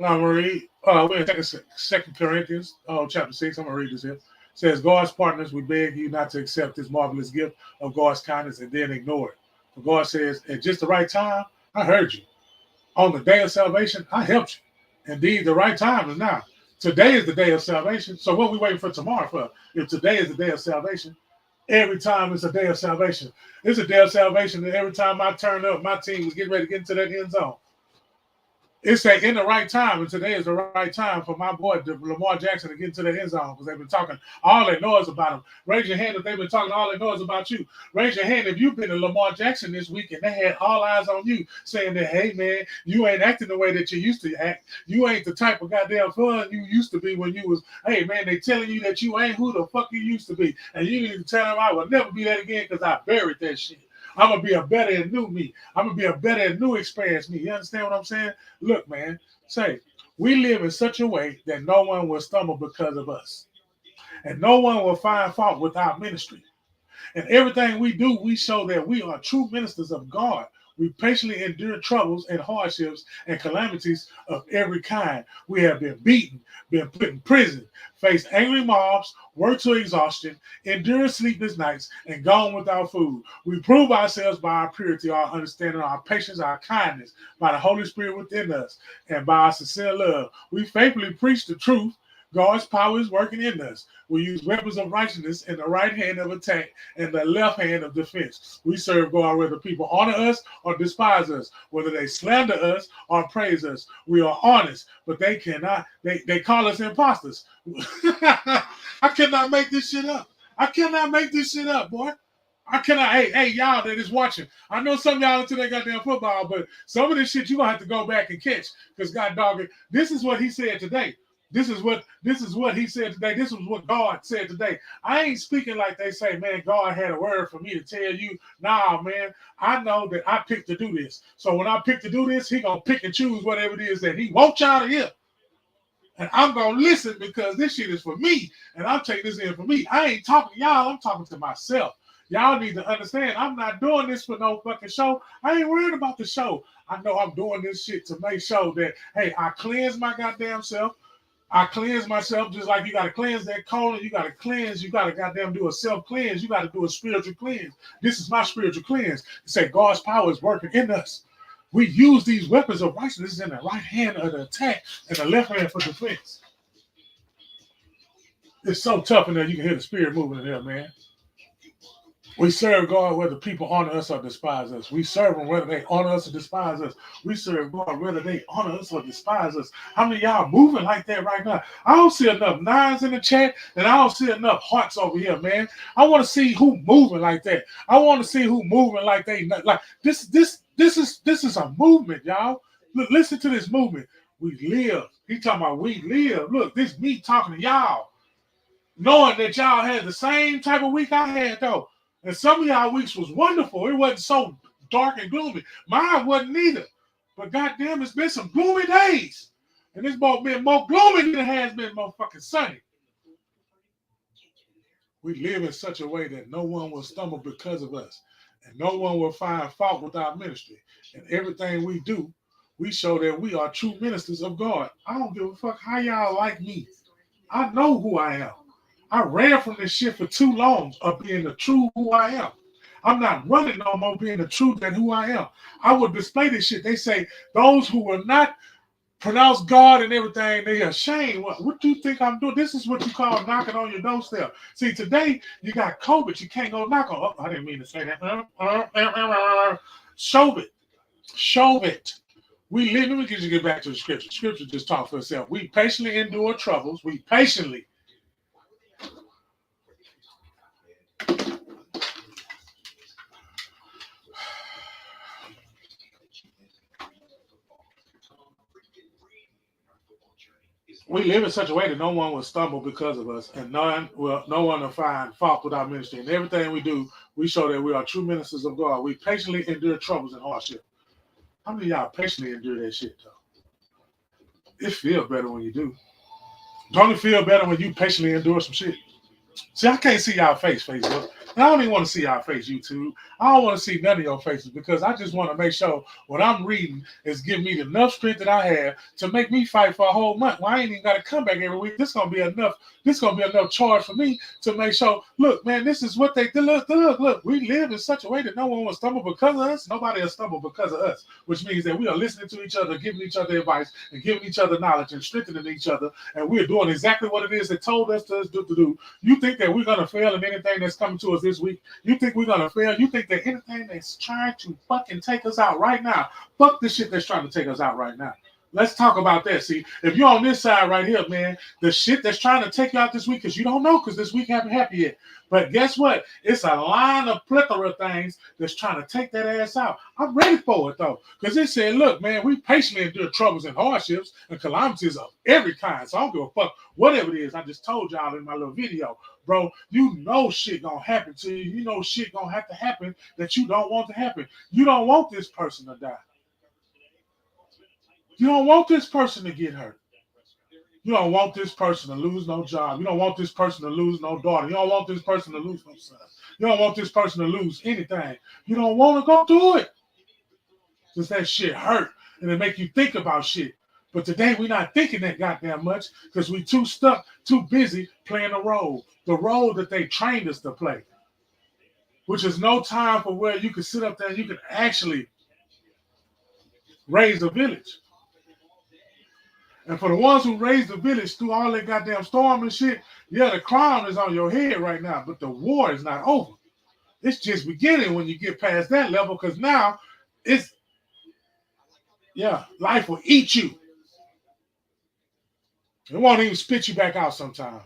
I'm gonna read. We're in Second Corinthians, chapter 6. I'm gonna read this here. It says, God's partners, we beg you not to accept this marvelous gift of God's kindness and then ignore it. For God says, at just the right time, I heard you. On the day of salvation, I helped you. Indeed, the right time is now. Today is the day of salvation. So what are we waiting for tomorrow for? If today is the day of salvation, every time it's a day of salvation. It's a day of salvation, and every time I turn up, my team was getting ready to get into that end zone. It's in the right time, and today is the right time for my boy Lamar Jackson to get into the end zone because they've been talking all they know is about him. Raise your hand if they've been talking all they know is about you. Raise your hand if you've been to Lamar Jackson this week and they had all eyes on you saying that, hey, man, you ain't acting the way that you used to act. You ain't the type of goddamn fun you used to be when you was, hey, man, they telling you that you ain't who the fuck you used to be. And you need to tell them I will never be that again because I buried that shit. I'm going to be a better and new me. I'm going to be a better and new experience me. You understand what I'm saying? Look, man, we live in such a way that no one will stumble because of us. And no one will find fault with our ministry. And everything we do, we show that we are true ministers of God. We patiently endure troubles and hardships and calamities of every kind. We have been beaten, been put in prison, faced angry mobs, worked to exhaustion, endured sleepless nights, and gone without food. We prove ourselves by our purity, our understanding, our patience, our kindness, by the Holy Spirit within us, and by our sincere love. We faithfully preach the truth. God's power is working in us. We use weapons of righteousness in the right hand of attack and the left hand of defense. We serve God whether people honor us or despise us, whether they slander us or praise us. We are honest, but they cannot. They call us imposters. I cannot make this shit up. I cannot make this shit up, boy. I cannot. Hey, y'all that is watching. I know some of y'all into that goddamn football, but some of this shit you gonna have to go back and catch because God dog it. This is what he said today. This is what he said today. This was what God said today. I ain't speaking like they say, man, God had a word for me to tell you. Nah, man, I know that I picked to do this. So when I pick to do this, he gonna pick and choose whatever it is that he wants y'all to hear. And I'm gonna listen because this shit is for me. And I'm taking this in for me. I ain't talking to y'all, I'm talking to myself. Y'all need to understand, I'm not doing this for no fucking show. I ain't worried about the show. I know I'm doing this shit to make sure that, hey, I cleanse my goddamn self. I cleanse myself just like you got to cleanse that colon. You got to cleanse. You got to goddamn do a self-cleanse. You got to do a spiritual cleanse. This is my spiritual cleanse. To say God's power is working in us. We use these weapons of righteousness in the right hand of the attack and the left hand for defense. It's so tough in there. You can hear the spirit moving in there, man. We serve God whether people honor us or despise us. We serve them whether they honor us or despise us. We serve God whether they honor us or despise us. How many of y'all moving like that right now? I don't see enough nines in the chat, and I don't see enough hearts over here, man. I want to see who moving like that. I want to see who moving like they like this is a movement, y'all. Look, listen to this movement. We live. He talking about we live. Look, this me talking to y'all, knowing that y'all had the same type of week I had though. And some of y'all weeks was wonderful. It wasn't so dark and gloomy. Mine wasn't either. But goddamn, it's been some gloomy days. And it's been more gloomy than it has been motherfucking sunny. We live in such a way that no one will stumble because of us. And no one will find fault with our ministry. And everything we do, we show that we are true ministers of God. I don't give a fuck how y'all like me. I know who I am. I ran from this shit for too long of being the true who I am. I'm not running no more being the truth than who I am. I will display this shit. They say those who will not pronounce God and everything, they are ashamed. What do you think I'm doing? This is what you call knocking on your doorstep. See, today you got COVID. You can't go knock on. Oh, I didn't mean to say that. Show it. We live. Let me get back to the scripture. Scripture just talk for itself. We patiently endure troubles. We patiently. we live in such a way that no one will stumble because of us, and no one will find fault with our ministry. And everything we do, we show that we are true ministers of God. We patiently endure troubles and hardship. How many of y'all patiently endure that shit, though? It feels better when you do. Don't it feel better when you patiently endure some shit? See, I can't see y'all face, Facebook. And I don't even want to see y'all face, YouTube. I don't want to see none of your faces because I just want to make sure what I'm reading is giving me enough strength that I have to make me fight for a whole month. Well, I ain't even got to come back every week. This gonna be enough. This gonna be enough charge for me to make sure. Look, man, this is what they look. Look. We live in such a way that no one will stumble because of us. Nobody will stumble because of us, which means that we are listening to each other, giving each other advice, and giving each other knowledge and strengthening each other, and we're doing exactly what it is that told us to do. You think that we're gonna fail in anything that's coming to us this week? You think we're gonna fail? You think that anything that's trying to fucking take us out right now, fuck this shit that's trying to take us out right now. Let's talk about that. See, if you're on this side right here, man, the shit that's trying to take you out this week, because you don't know, because this week haven't happened yet. But guess what? It's a line of plethora of things that's trying to take that ass out. I'm ready for it, though, because it said, look, man, we patiently endure troubles and hardships and calamities of every kind. So I don't give a fuck whatever it is. I just told y'all in my little video, bro, you know shit gonna happen to you. You know shit gonna have to happen that you don't want to happen. You don't want this person to die. You don't want this person to get hurt. You don't want this person to lose no job. You don't want this person to lose no daughter. You don't want this person to lose no son. You don't want this person to lose anything. You don't want to go through it. Because that shit hurt and it make you think about shit. But today we're not thinking that goddamn much because we too stuck, too busy playing the role that they trained us to play. Which is no time for where you can sit up there and you can actually raise a village. And for the ones who raised the village through all that goddamn storm and shit, yeah, the crown is on your head right now, but the war is not over. It's just beginning when you get past that level, because now it's, yeah, life will eat you. It won't even spit you back out sometime.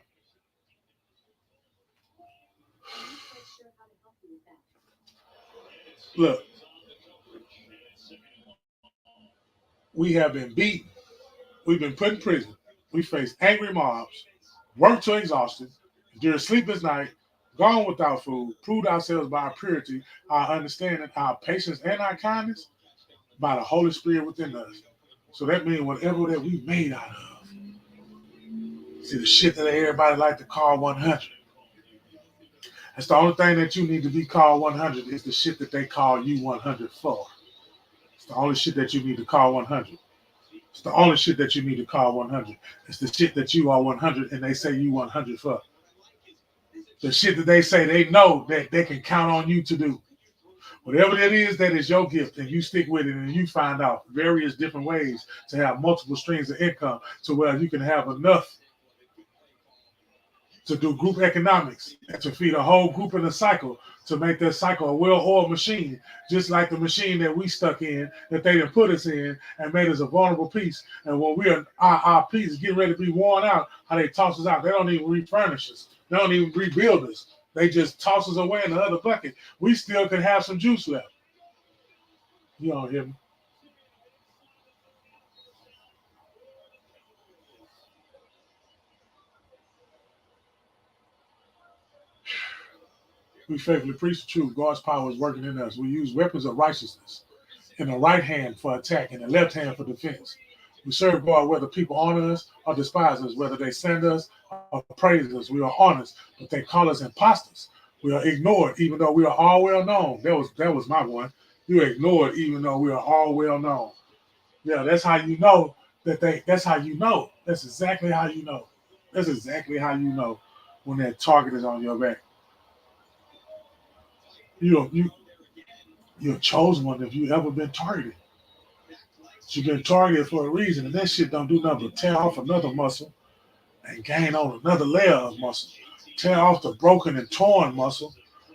Look, we have been beaten. We've been put in prison. We face angry mobs, worked to exhaustion, endured sleepless night, gone without food, proved ourselves by our purity, our understanding, our patience, and our kindness by the Holy Spirit within us. So that means whatever that we made out of. See, the shit that everybody like to call 100. That's the only thing that you need to be called 100 is the shit that they call you 100 for. It's the only shit that you need to call 100. It's the only shit that you need to call 100. It's the shit that you are 100 and they say you 100 for. The shit that they say they know that they can count on you to do. Whatever it is that is your gift, and you stick with it, and you find out various different ways to have multiple streams of income to where you can have enough to do group economics and to feed a whole group in a cycle to make that cycle a well-oiled machine, just like the machine that we stuck in, that they didn't put us in and made us a vulnerable piece. And when our piece is getting ready to be worn out, how they toss us out. They don't even refurnish us. They don't even rebuild us. They just toss us away in the other bucket. We still can have some juice left. You don't hear me? We faithfully preach the truth. God's power is working in us. We use weapons of righteousness in the right hand for attack and the left hand for defense. We serve God whether people honor us or despise us, whether they send us or praise us. We are honest, but they call us imposters. We are ignored, even though we are all well known. That was my one. You're ignored, even though we are all well known. Yeah, that's how you know that's how you know. That's exactly how you know. That's exactly how you know when that target is on your back. You're a chosen one if you ever been targeted. You've been targeted for a reason, and that shit don't do nothing but tear off another muscle and gain on another layer of muscle. Tear off the broken and torn muscle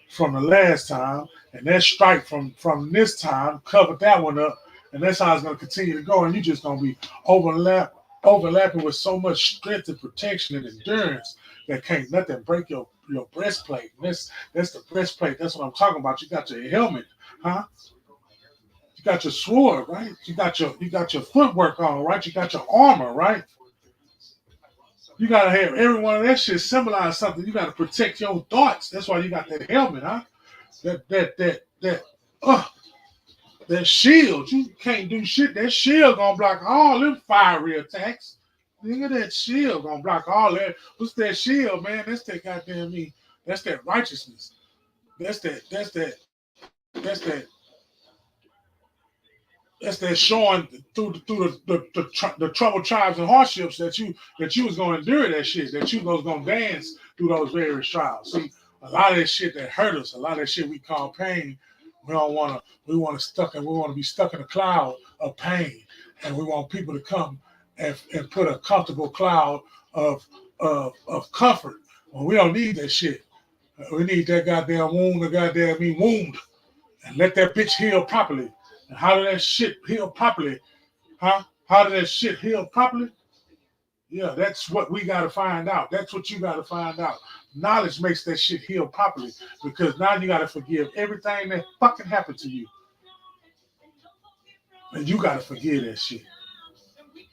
from the last time, and that strike from this time covered that one up, and that's how it's gonna continue to go. And you're just gonna be overlapping with so much strength and protection and endurance that can't nothing break your breastplate. And that's the breastplate. That's what I'm talking about. You got your helmet, huh? You got your sword, right? You got your footwork on, right? You got your armor, right? You gotta have every one of that shit symbolize something. You gotta protect your thoughts. That's why you got that helmet, huh? That uh that shield. You can't do shit. That shield gonna block all them fiery attacks. Nigga, that shield gonna block all that. What's that shield, man? That's that goddamn me. That's that righteousness. That's that's that showing through the troubled tribes and hardships that you was gonna endure that shit, that you was gonna dance through those various trials. See, a lot of that shit that hurt us, a lot of that shit we call pain, we don't wanna we wanna be stuck in a cloud of pain. And we want people to come and put a comfortable cloud of comfort. Well, we don't need that shit. We need that goddamn wound, the goddamn wound, and let that bitch heal properly. And how did that shit heal properly? Huh? How did that shit heal properly? Yeah, that's what we got to find out. That's what you got to find out. Knowledge makes that shit heal properly because now you got to forgive everything that fucking happened to you. And you got to forgive that shit.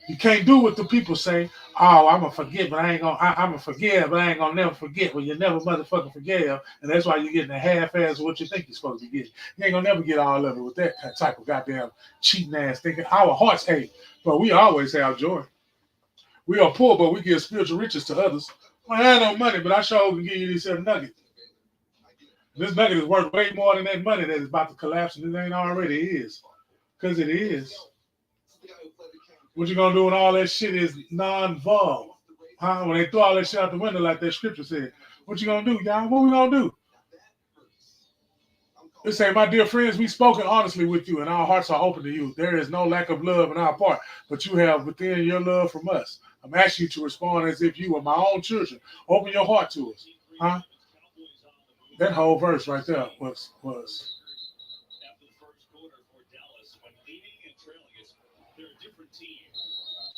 You can't do what the people say. Oh, I'm gonna forget, but I ain't gonna. I'm gonna forgive, but I ain't gonna never forget. Well, you never motherfucking forgive, and that's why you're getting a half-ass of what you think you're supposed to get. You ain't gonna never get all of it with that type of goddamn cheating ass thinking. Our hearts ache, but we always have joy. We are poor, but we give spiritual riches to others. I have no money, but I sure can give you these 7 nuggets. This nugget is worth way more than that money that is about to collapse, and it ain't already is, because it is. What you gonna do when all that shit is non-vol? Huh? When they throw all that shit out the window like that scripture said. What you gonna do, y'all? What we gonna do? It say, my dear friends, we've spoken honestly with you, and our hearts are open to you. There is no lack of love in our part, but you have within your love from us. I'm asking you to respond as if you were my own children. Open your heart to us. Huh? That whole verse right there was.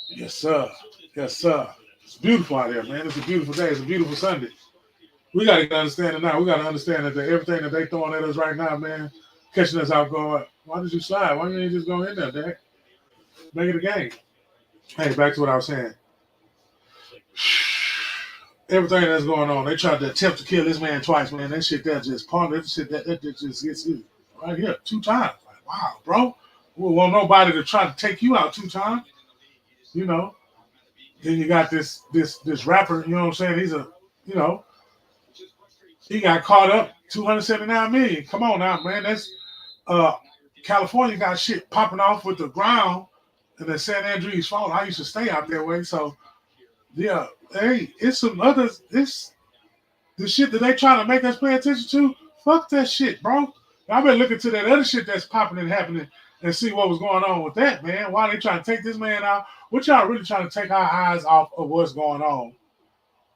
Yes, sir. Yes, sir. It's beautiful out there, man. It's a beautiful day. It's a beautiful Sunday. We got to understand it now. We got to understand that everything that they throwing at us right now, man, catching us out going, why did you slide? Why didn't you just go in there, Dad? Make it a game. Hey, back to what I was saying. Everything that's going on, they tried to attempt to kill this man twice, man. That shit that just pondered. That shit that just gets you right here 2 times. Like, wow, bro. We want nobody to try to take you out 2 times. You know. Then you got this rapper, you know what I'm saying? He's a, you know, he got caught up 279 million. Come on now, man. That's California got shit popping off with the ground and the San Andreas fault. I used to stay out that way. So yeah, hey, it's some others. This the shit that they trying to make us pay attention to. Fuck that shit, bro. I better look into that other shit that's popping and happening and see what was going on with that, man. Why they trying to take this man out? What y'all really trying to take our eyes off of what's going on?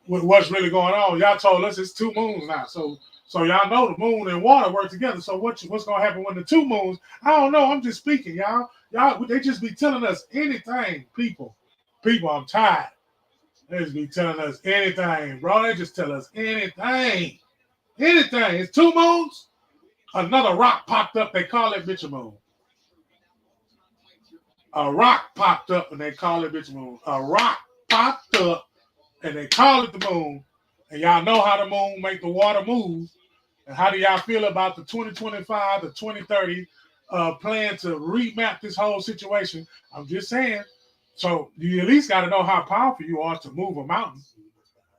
What's really going on? Y'all told us it's 2 moons now. So y'all know the moon and water work together. So what's gonna happen when the 2 moons? I don't know. I'm just speaking, y'all. Y'all, they just be telling us anything, people. People, I'm tired. They just be telling us anything, bro. They just tell us anything. Anything. It's 2 moons. Another rock popped up. They call it bitch a moon. A rock popped up and they call it bitch a moon. A rock popped up and they call it the moon. And y'all know how the moon make the water move. And how do y'all feel about the 2025 to 2030 plan to remap this whole situation? I'm just saying. So you at least got to know how powerful you are to move a mountain.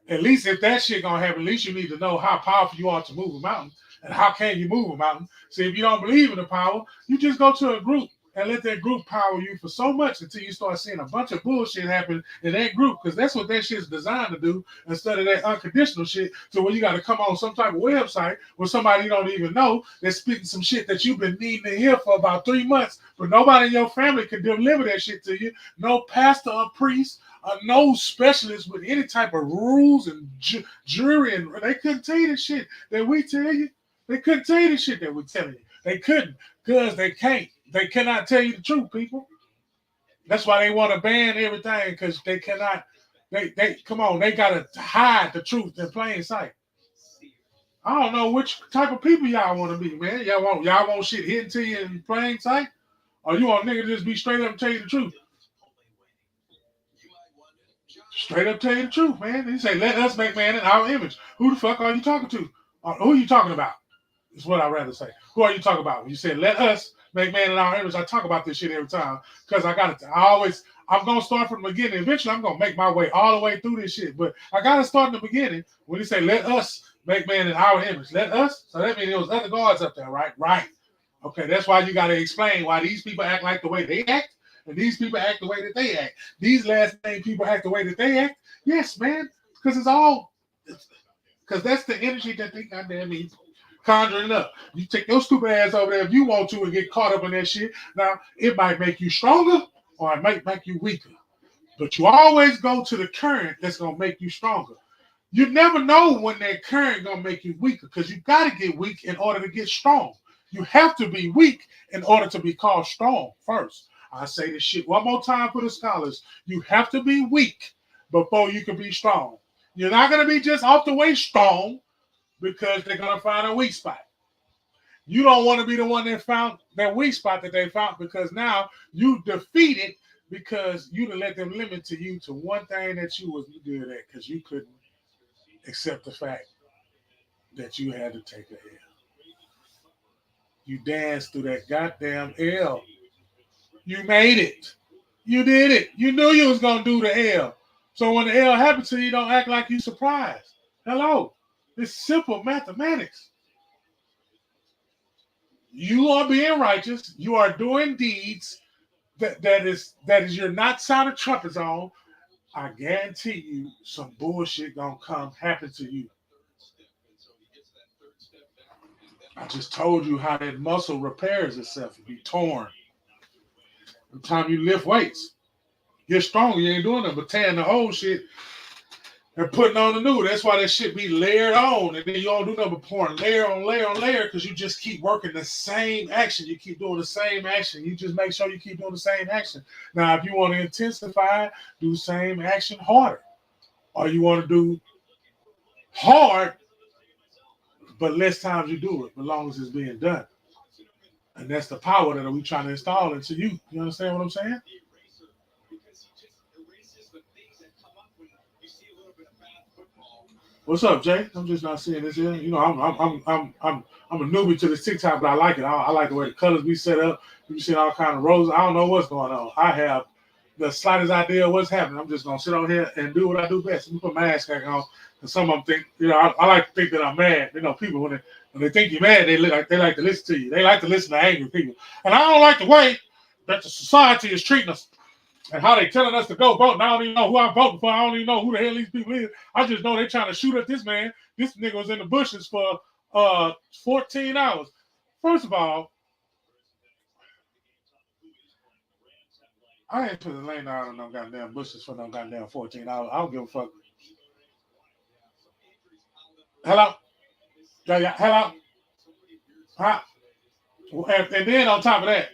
At least if that shit gonna happen, at least you need to know how powerful you are to move a mountain. And how can you move a mountain? See, if you don't believe in the power, you just go to a group and let that group power you for so much until you start seeing a bunch of bullshit happen in that group, because that's what that shit's designed to do, instead of that unconditional shit. So when you got to come on some type of website where somebody you don't even know that's speaking some shit that you've been needing to hear for about 3 months, but nobody in your family can deliver that shit to you. No pastor or priest, no specialist with any type of rules and jury, and they couldn't tell you the shit that we tell you. They couldn't tell you the shit that we're telling you. They couldn't, because they can't. They cannot tell you the truth, people. That's why they want to ban everything, because they cannot. They come on. They gotta hide the truth in plain sight. I don't know which type of people y'all want to be, man. Y'all want shit hidden to you in plain sight, or you want nigga to just be straight up and tell you the truth? Straight up tell you the truth, man. He say, let us make man in our image. Who the fuck are you talking to? Who are you talking about? Is what I'd rather say. Who are you talking about? When you said, let us make man in our image, I talk about this shit every time. Because I'm going to start from the beginning. Eventually, I'm going to make my way all the way through this shit. But I got to start in the beginning. When you say, let us make man in our image. Let us? So that means there was other gods up there, right? Right. Okay, that's why you got to explain why these people act like the way they act. And these people act the way that they act. These last name people act the way that they act. Yes, man. Because that's the energy that they goddamn need conjuring up. You take your stupid ass over there if you want to and get caught up in that shit. Now, it might make you stronger or it might make you weaker. But you always go to the current that's going to make you stronger. You never know when that current going to make you weaker because you got to get weak in order to get strong. You have to be weak in order to be called strong first. I say this shit one more time for the scholars. You have to be weak before you can be strong. You're not going to be just off the way strong because they're going to find a weak spot. You don't want to be the one that found that weak spot that they found because now you defeated because you done let them limit to you to one thing that you was good at because you couldn't accept the fact that you had to take a L. You danced through that goddamn L. You made it. You did it. You knew you was going to do the L. So when the L happens to you, don't act like you surprised. Hello. It's simple mathematics. You are being righteous. You are doing deeds that is you're not sounding trumpets on. I guarantee you some bullshit going to come happen to you. I just told you how that muscle repairs itself. It be torn. The time you lift weights, get stronger. You ain't doing nothing but tearing the old shit and putting on the new. That's why that shit be layered on. And then you don't do nothing but pouring layer on layer on layer because you just keep working the same action. You keep doing the same action. You just make sure you keep doing the same action. Now, if you want to intensify, do the same action harder. Or you want to do hard, but less times you do it, as long as it's being done. And that's the power that we trying to install into you. You understand what I'm saying? What's up, Jay? I'm just not seeing this here. You know, I'm a newbie to this TikTok, but I like it. I like the way the colors be set up. You see all kind of roses. I don't know what's going on. I have the slightest idea of what's happening. I'm just gonna sit on here and do what I do best. Let me put my mask back on. And some of them think, you know, I like to think that I'm mad. You know, people when they think you're mad, they like to listen to you. They like to listen to angry people. And I don't like the way that the society is treating us and how they telling us to go vote. And I don't even know who I'm voting for. I don't even know who the hell these people is. I just know they're trying to shoot at this man. This nigga was in the bushes for 14 hours. First of all, I ain't put the lane out on no goddamn bushes for no goddamn 14 hours. I don't give a fuck. Hello? Yeah, hello? Huh? And then on top of that,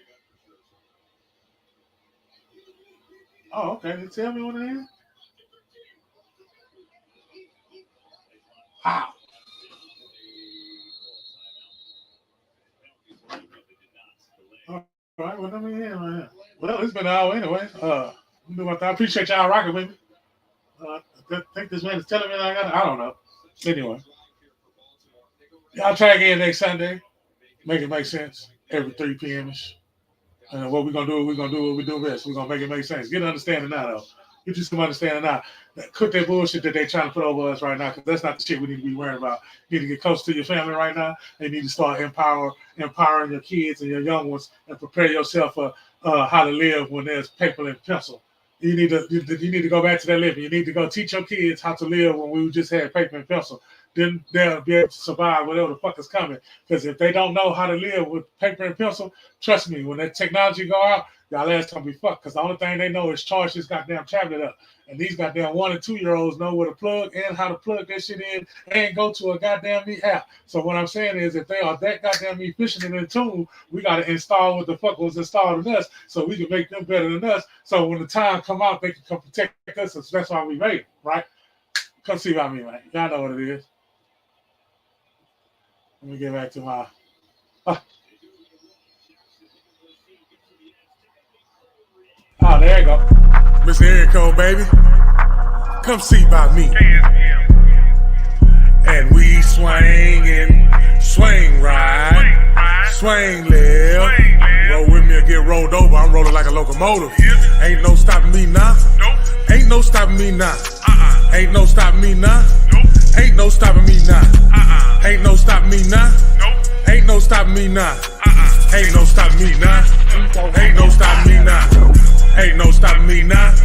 oh, okay. They tell me what it is. How? All right, well, let me in right here. Well, it's been an hour anyway. I appreciate y'all rocking with me. I think this man is telling me that I don't know. Anyway, y'all try again next Sunday. Make it make sense every 3 p.m.ish. And what we're going to do, what we do best. We're going to make it make sense. Get an understanding now, though. You just come understanding now. Quit that bullshit that they're trying to put over us right now, because that's not the shit we need to be worrying about. You need to get close to your family right now. You need to start empowering your kids and your young ones and prepare yourself for how to live when there's paper and pencil. You need to go back to that living. You need to go teach your kids how to live when we just had paper and pencil. Then they'll be able to survive whatever the fuck is coming. Because if they don't know how to live with paper and pencil, trust me, when that technology go out, y'all ass gonna be fucked. Because the only thing they know is charge this goddamn tablet up. And these goddamn 1 and 2 year olds know where to plug and how to plug that shit in and go to a goddamn app. So what I'm saying is, if they are that goddamn efficient and in tune, we gotta install what the fuck was installed in us so we can make them better than us. So when the time come out, they can come protect us. So that's why we made it, right? Come see about me, man. Y'all know what it is. Let me get back to my. Oh, there you go. Mr. Erico, baby. Come see about me. And we swing right, swing left. Roll with me or get rolled over. I'm rolling like a locomotive. Ain't no stopping me now. Ain't no stopping me now. Ain't no stopping me now. Ain't no stopping me now. Ain't no stopping me now. Ain't no stopping me now. Ain't no stopping me now. Ain't no stopping me now. Ain't no stopping me now.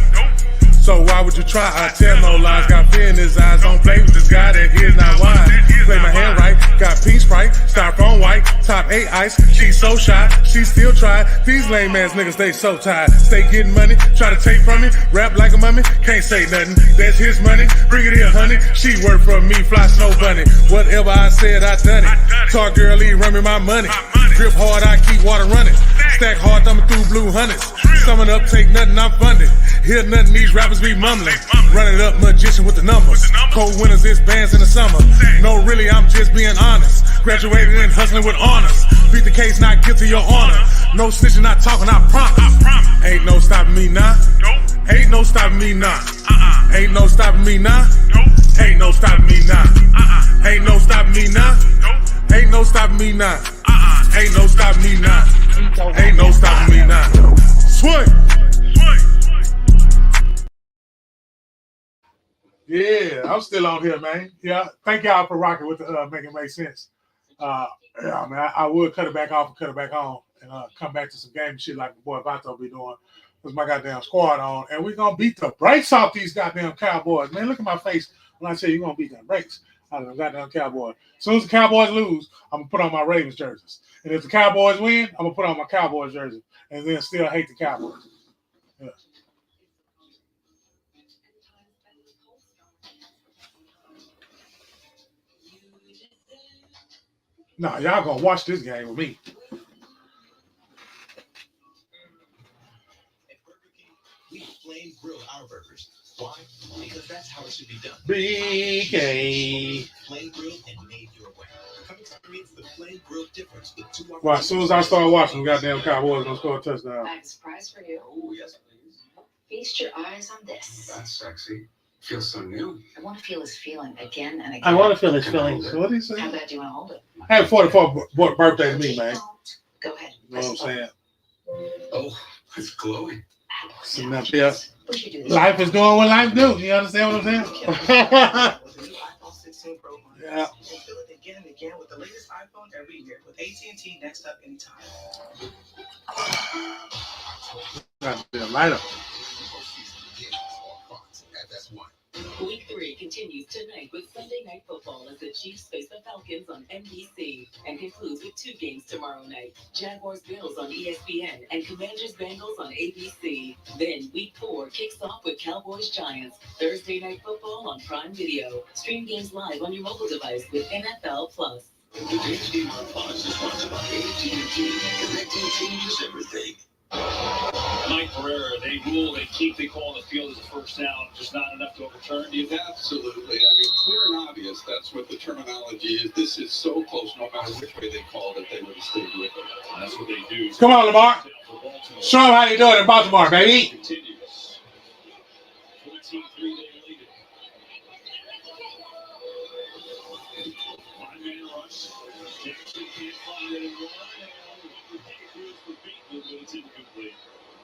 So why would you try? I tell no lies. Got fear in his eyes. Don't play with this guy that here's not wise. Play my hand right. Got pink Sprite. Styrofoam white. Top 8 ice. She's so shy. She still try. These lame ass niggas, they so tired. Stay getting money. Try to take from me. Rap like a mummy. Can't say nothing. That's his money. Bring it here, honey. She work for me. Fly snow bunny. Whatever I said, I done it. Talk girly, run me my money. Grip hard, I keep water running. Stack hard, thumbing through blue hundreds. Summing up, take nothing, I'm funded. Hear nothing, these rappers be mumbling. Running up, magician with the numbers. Cold winters, this band's in the summer. No, really, I'm just being honest. Graduated and hustling with honors. Beat the case, not guilty, your honor. No snitching, not talking, I promise. Ain't no stopping me now. Ain't no stopping me now. Ain't no stopping me now. Ain't no stopping me now. Ain't no stopping me now. Ain't no stopping me now. Ain't no stopping me now. Ain't no stopping me now. Swing. Yeah, I'm still on here, man. Yeah, thank y'all for rocking with the Make It Make Sense. Yeah, man, I would cut it back off and cut it back on and come back to some game shit like the boy Vato be doing with my goddamn squad on. And we're going to beat the brakes off these goddamn Cowboys. Man, look at my face when I say you're going to beat them brakes out of them goddamn Cowboys. As soon as the Cowboys lose, I'm going to put on my Ravens jerseys. And if the Cowboys win, I'm going to put on my Cowboys jersey and then still hate the Cowboys. Yeah. Nah, y'all gonna watch this game with me. We flame grill our burgers. Why? Because that's how it should be done. BK. Flame grill and made your way. Experience the flame grill difference with 2 hours. Well, as soon as I start watching, goddamn Cowboys gonna score a touchdown. I have a surprise for you. Oh, yes, please. Feast your eyes on this. That's sexy. Feels so new. I want to feel his feeling again and again. I want to feel his feelings. So what did he say? How bad do you want to hold it? Happy 44th birthday to me, man. Go ahead. You know what I'm saying? Oh, it's glowing. Sitting up here. Life is doing what life do. You understand what I'm saying? Yeah. Feel it again and again with the latest iPhone every year with AT&T Next Up Anytime. Goddamn light up. Week 3 continues tonight with Sunday Night Football as the Chiefs face the Falcons on NBC and concludes with 2 games tomorrow night. Jaguars-Bills on ESPN and Commanders-Bengals on ABC. Then Week 4 kicks off with Cowboys-Giants. Thursday Night Football on Prime Video. Stream games live on your mobile device with NFL Plus. Today's Game on Plus is sponsored by AT&T. Connecting changes everything. Mike Pereira, they rule, they keep the call on the field as a first down, just not enough to overturn. Do you think? Absolutely. I mean, clear and obvious, that's what the terminology is. This is so close, no matter which way they called it, they would have stayed with it. And that's what they do. Come on, Lamar. Show them how you do it in Baltimore, baby. Continues. 14-3 they lead it. 5-man rush. Jackson can't find anyone. But it's incomplete.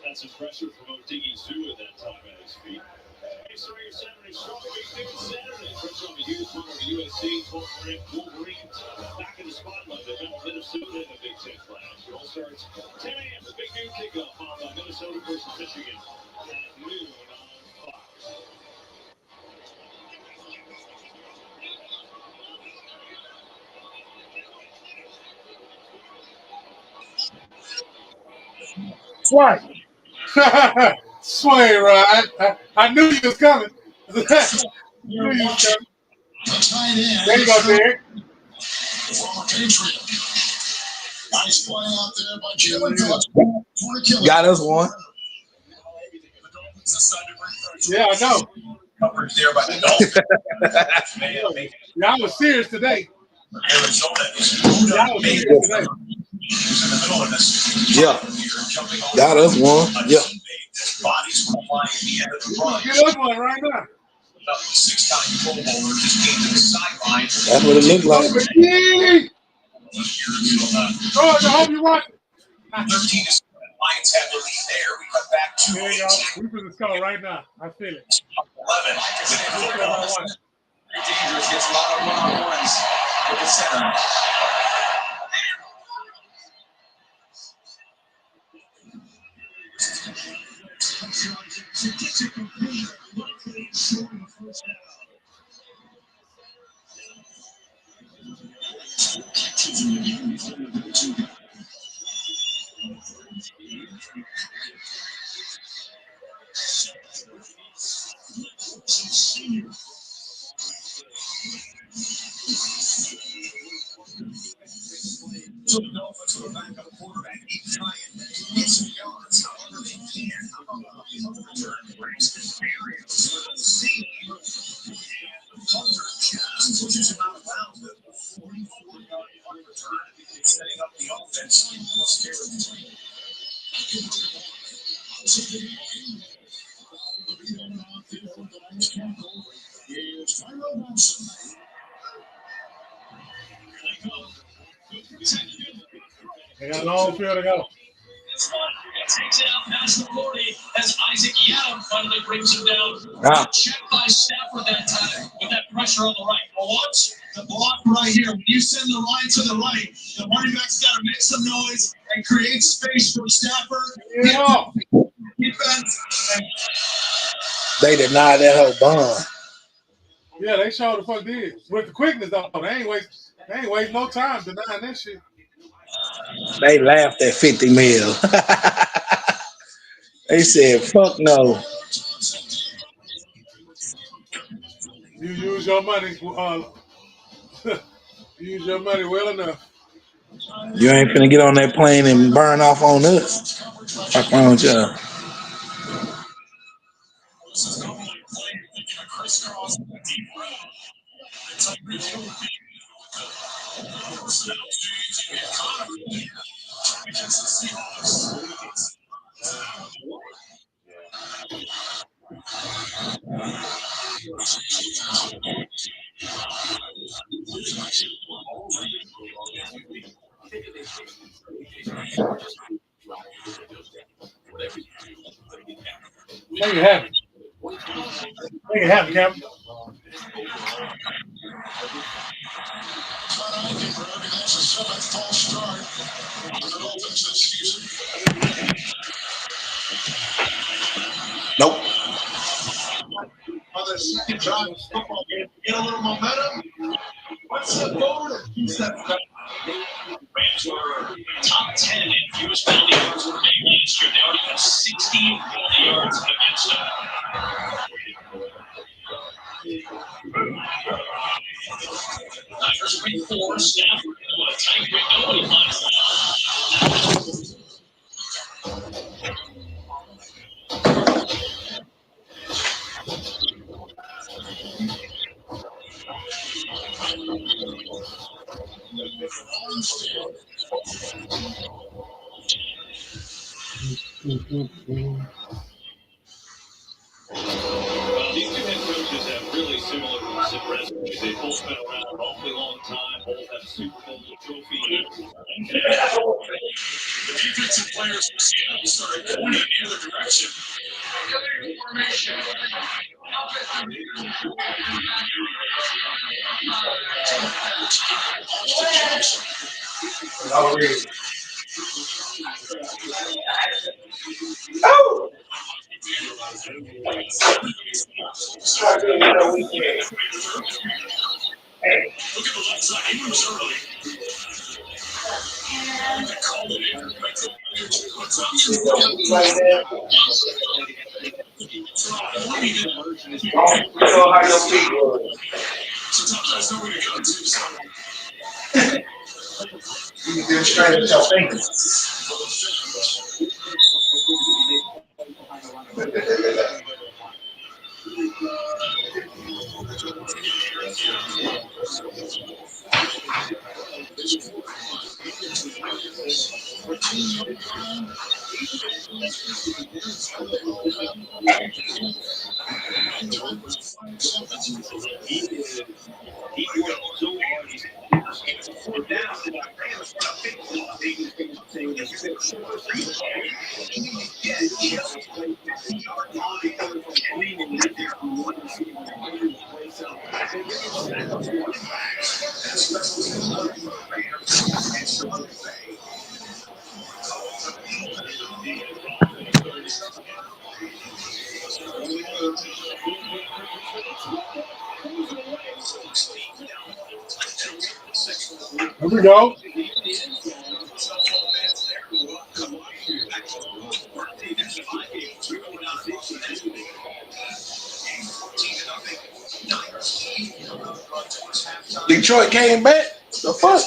That's some pressure from Odiggy Zoo at that time at his feet. Hey, so your Saturday show, Big Dude Saturday. First on the Hughes, former USC, 12th ranked Wolverines. Back in the spotlight. They met Minnesota in the Big Ten Clash. It all starts 10 a.m. The Big Dude kickoff on Minnesota versus Michigan at noon on Fox. Swing. Swing, right? I knew you was coming. Knew you was coming. There you go, Derek. Former Patriot. Nice play out there by Jalen Phillips. Got us one. Yeah, I know. Coverage there by the Dolphins. Y'all was serious today. Arizona is Y'all was serious today. in the middle of this. Yeah. Got us one. Yeah. Bodies were flying at the end of the run. Get us one right now. Six-time Pro Bowler just came to the sideline. That's what it looked like. George, I hope you watch it. 13 to 7. Lions have the lead there. We cut back to There you go. We put the score right now. I feel it. 11. Dangerous gets a lot of one-on-ones with the center. To the Dolphins with a backup quarterback, keep trying. Get some yards, however they can. Return brings experience with a C. And the punter just pushes him out of bounds with a 44-yard punt return, setting up the offense in plus territory. They got a long field to go. Takes it out past the 40 as Isaac Yadam finally brings him down. Check by Stafford that time with that pressure on the right. Well, watch the block right here. When you send the line to the right, the running back's got to make some noise and create space for Stafford. Yeah. Defense. They denied that whole bomb. Yeah, they showed the fuck did. With the quickness though, they ain't waste no time denying that shit. They laughed at 50 mil. They said, fuck no. You use your money. Use your money well enough. You ain't finna get on that plane and burn off on us. Fuck wrong with y'all. Make it happen. Make it happen, Captain. Nope. On the second drive of the football game, get a little momentum. One step forward and two steps back. Rams were top 10 in fewest penalty yards per game last year. They already have 16 penalty yards against them. Niners win 4. Stafford a tight window. He finds that. These two head coaches have really similar resumes. They both been around an awfully long time. Both have Super Bowl trophy. The defensive players for Seattle started going in the other direction. Formation. Oh! Look at the left side. He moves early. Sometimes nowhere to go to. So. You're straight at your fingers. Here we go. Detroit came back. The fuck?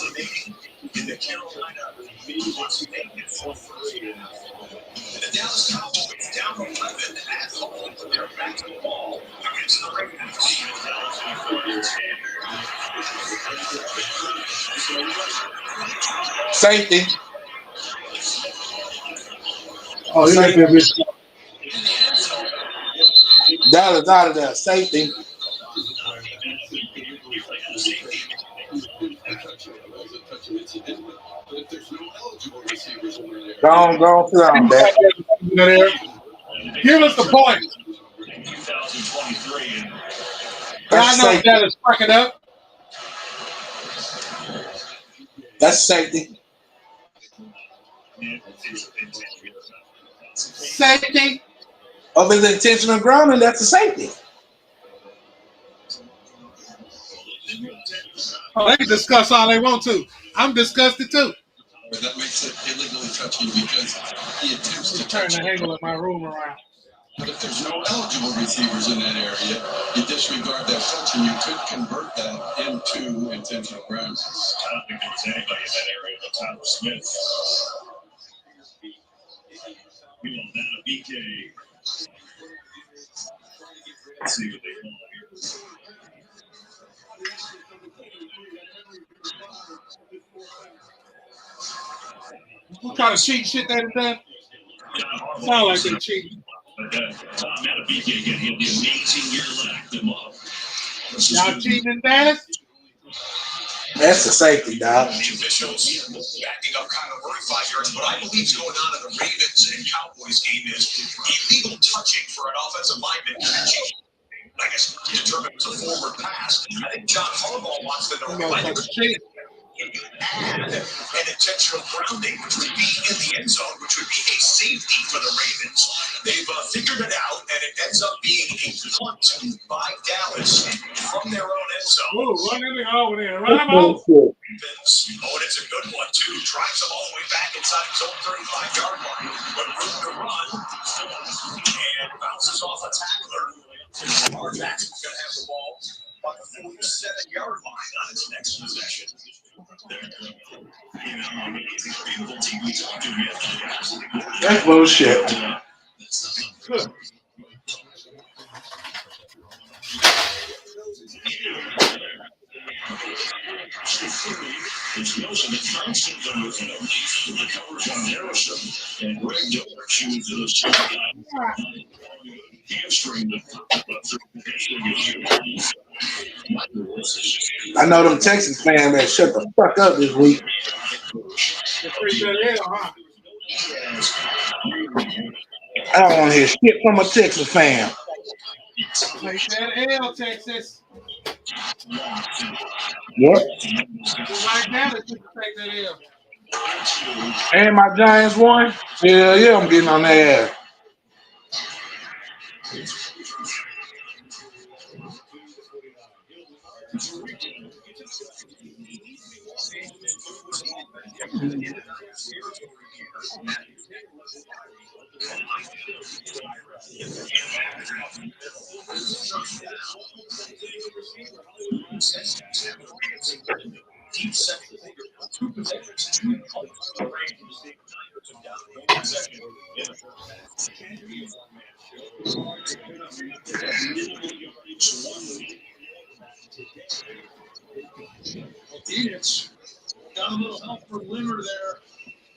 The Dallas Cowboys down 11 at home. They're back to the ball against the Ravens. Safety. Oh, he like that bitch. Dallas out of there. Safety. Go on, sit down, back. Give us the point. That's Y'all know safety. Dallas fucking up. That's safety. Safety. Of his intentional grounding, that's a safety. Oh, they can discuss all they want to. I'm disgusted too. But that makes it illegally touching because he attempts to Turn touch the it. angle of my room around. But if there's no eligible receivers in that area, you disregard that touch and you could convert that into intentional grounds. I don't think there was anybody in that area but Tyler Smith. We will now BK. Let's see what they call here. What kind of cheat shit that is done? Sound like they cheating. But Tom Matabike again, he had the amazing year left them up. Y'all cheating in Dallas? That's a safety, dog. The officials backing up kind of 45 yards. What I believe is going on in the Ravens and Cowboys game is illegal touching for an offensive lineman catching. I guess determined it was a forward pass. I think John Harbaugh wants to know why they can you add an intentional grounding, which would be in the end zone, which would be a safety for the Ravens. They've figured it out, and it ends up being a punt by Dallas from their own end zone. Ooh, run it over there. Run him out. Oh, and it's a good one, too. Drives him all the way back inside his own 35-yard line. But room to run. And bounces off a tackler. Lamar Jackson's going to have the ball on the 47-yard line on its next possession. That's bullshit. Good. It's Nelson and Johnson the coverage on Harrison and Greg Diller chooses to hamstring I know them Texas fans that shut the fuck up this week. I don't want to hear shit from a Texas fan. Take that L, Texas. Yep. Like that, just take that L. And my Giants won? Hell yeah, I'm getting on their ass. Phoenix got a little help from Limmer there.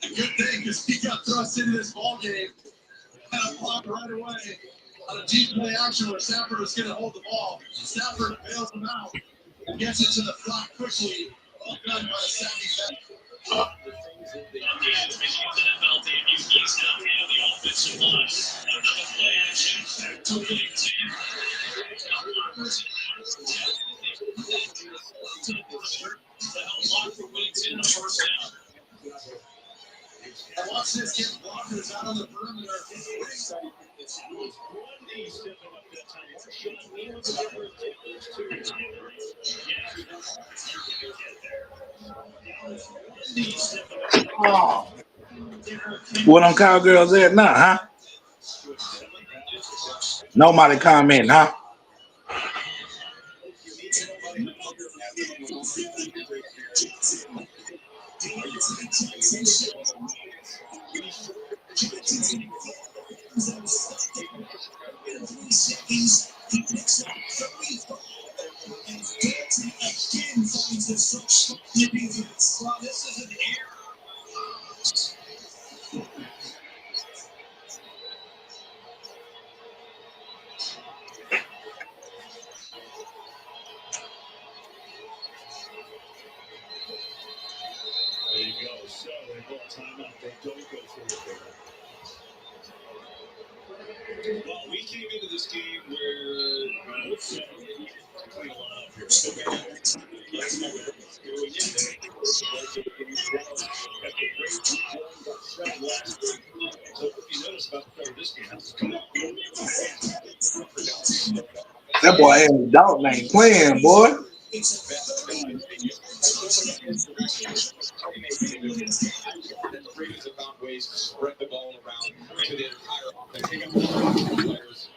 A good thing because he got thrust into this ball game. Had a block right away on a deep play action where Stafford was going to hold the ball. Stafford bails him out and gets it to the flat quickly. What them cowgirls at now, huh? Nobody comment, huh? There you go. So they call a timeout. They don't go for it. Well, we came into this game where clean a lot up here. So we had so if you notice about the start of this game, That boy Andy Dalton ain't playing, boy. Ravens have found ways to spread the ball around to the entire offense. They got players.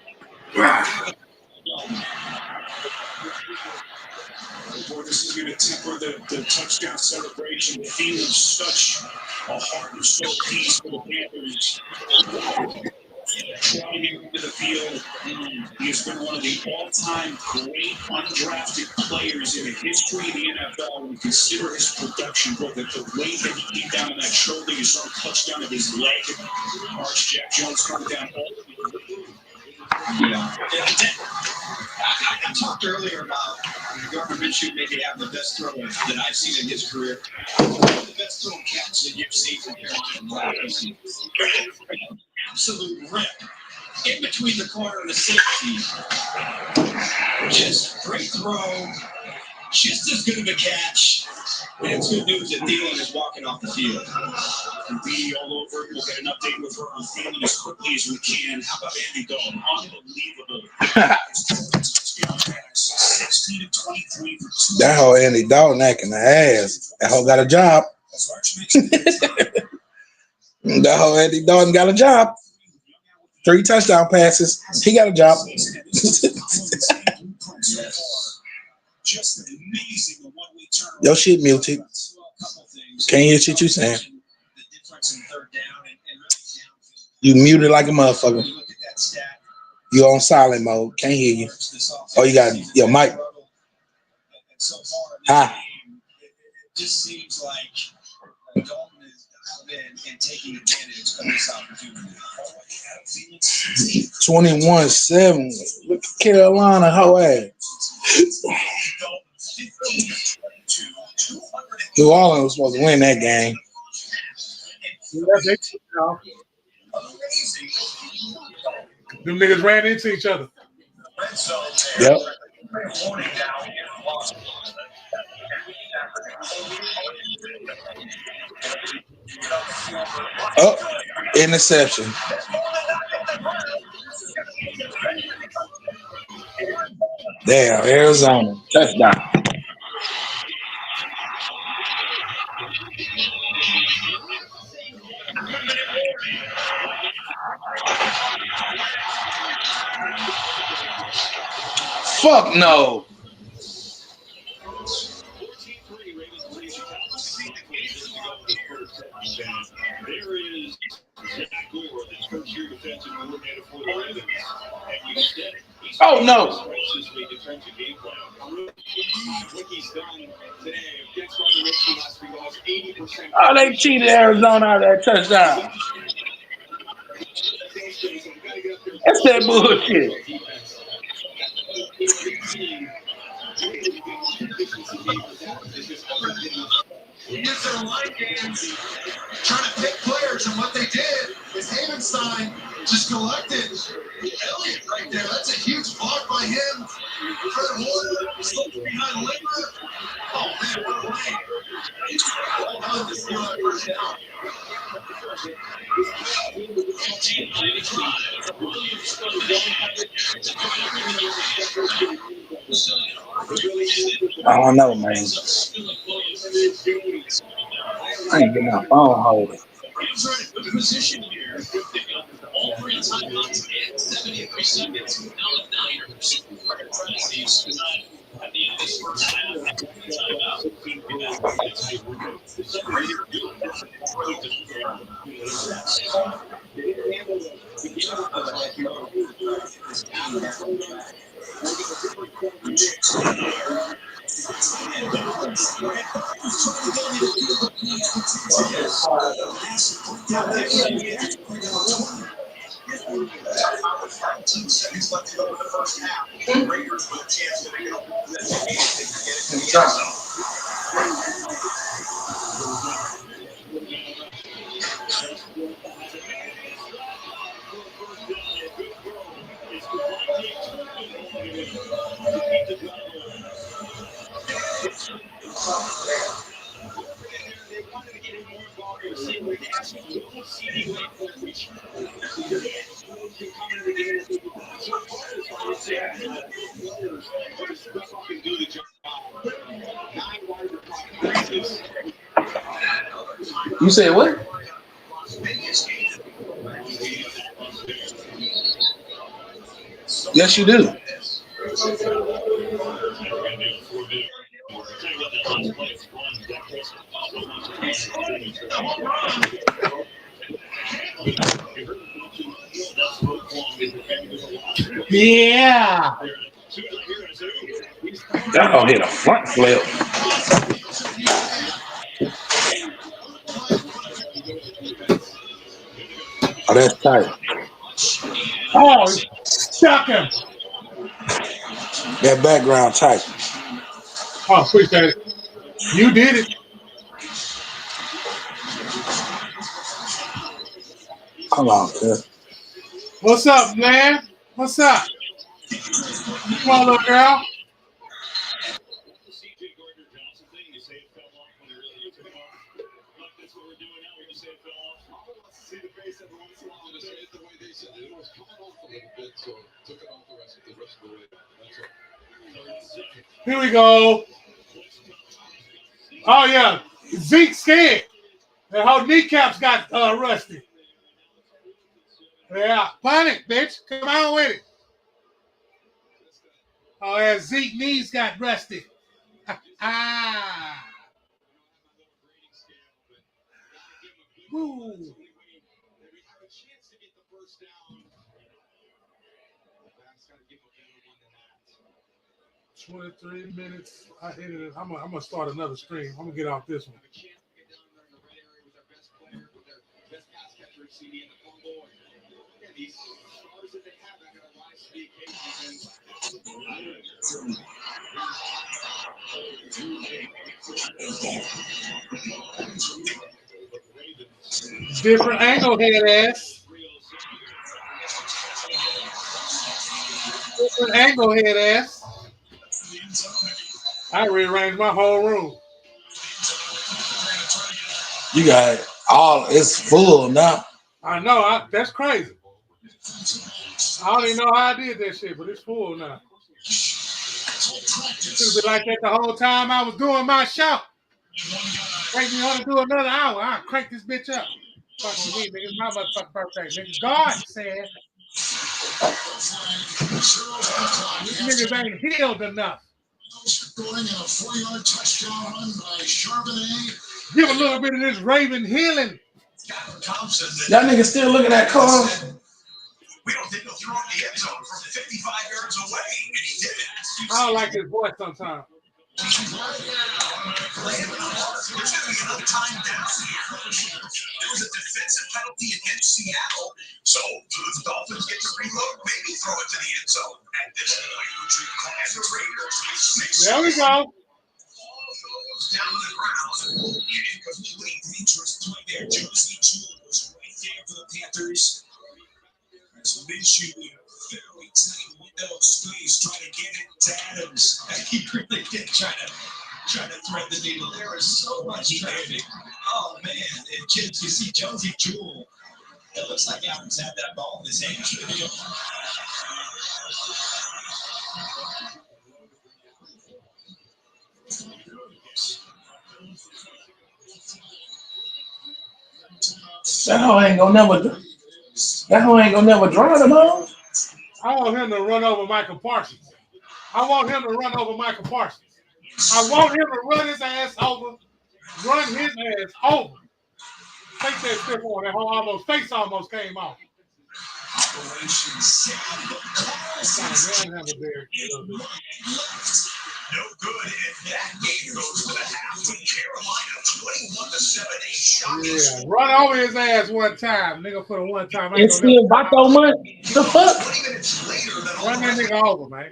Boy, this is going to temper the touchdown celebration. Feeling such a heart and soul piece for the Panthers. Coming into the field, he has been one of the all-time great undrafted players in the history of the NFL. When you consider his production, both the way that he came down on that shoulder, you saw a touchdown of his leg. March Jack Jones coming down. I talked earlier about Gardner Minshew maybe having the best throw that I've seen in his career. The best throw catch that you've seen from Carolina. Absolute rip in between the corner and the safety. Just great throw, just as good of a catch. And it's good news that Thielen is walking off the field. We'll be all over it. We'll get an update with her on Thielen as quickly as we can. How about Andy Dalton? Unbelievable. 16 and 23 for 2. That whole Andy Dalton acting the ass. That whole got a job. That whole Andy Dalton got a job. 3 touchdown passes. He got a job. Just amazing the one we turn. Your shit muted. Can't hear shit you saying. You muted like a motherfucker. You on silent mode. Can't hear you. Oh, you got your mic. Hi. It just seems like Dalton is dialed in and taking advantage of this opportunity. 21-7. Look at Carolina, how ass. New Orleans was supposed to win that game. Them niggas ran into each other. Yep. Oh, interception. Damn, Arizona. Touchdown. Fuck no. There is Jack Gore, the first-year defensive coordinator for the Ravens. And you said it. Oh, no. Graciously defensive game plan. What he's done today against Gardner Minshew last week, almost 80%. Oh, they cheated Arizona out of that touchdown. That's that bullshit. He used their line games, trying to pick players, and what they did is Havenstein just collected Elliott right there. That's a huge block by him. Fred Holder slips behind Linder. Oh man, what a lane! Well done to steal that first down. I don't know, man. I ain't getting my phone hold. Rams are in a good position here. All three timeouts in 73 seconds. Now the Niners are going to try to save some time at the end of this first half. Timeout. Seconds left to go in the first half. The Raiders with a chance to make it up. You said what? Yes, you do. Yeah. That gonna hit a front flip. Oh, that's tight. Oh, stuck him. That background tight. Oh, appreciate it. You did it. Come on, kid. What's up, man? What's up? Come on, little girl. Here we go. Oh, yeah. Zeke scared. That whole kneecaps got rusty. Yeah. Punt it, bitch. Come on with it. Oh, yeah. Zeke knees got rusty. Ah. Woo. 23 minutes. I hit it. I'm gonna start another stream. I'm gonna get off this one. Different angle, head ass. Different angle, head ass. I rearranged my whole room. You got it. All it's full now. I know. That's crazy. I don't even know how I did that shit, but it's full now. Should have been like that the whole time I was doing my show. Make me want to do another hour. I'll crank this bitch up. Fucking with me, nigga. It's my motherfucking birthday, nigga. God said these niggas ain't healed enough. Give a little bit of this Raven healing. Y'all niggas still looking at cars? We don't think he'll throw in the end zone from 55 yards away, and he did it. I don't like his voice sometimes. Another time down here. There was a defensive penalty against Seattle, so the Dolphins get to reload, maybe throw it to the end zone. At this point, which we call the Raiders. There we go. down the ground. Incomplete. Patriots play their Jersey Jewels right there for the Panthers. As Minshew very tight window of space trying to get it to Adams. He really did try to thread the needle. There is so much traffic. Oh man, and kids, you see Jonesy Jewel. It looks like Adams had that ball in his hand. That hoe ain't gonna never draw them all. I want him to run over Michael Parsons. I want him to run over Michael Parsons. I want him to run his ass over. Run his ass over. Take that step on. That whole face almost came off. No good, and that game goes to the half with Carolina 21-7. Yeah, run over his ass one time. Nigga put a one time. It's still Bato money. The fuck? 20 minutes later, run that nigga over, man.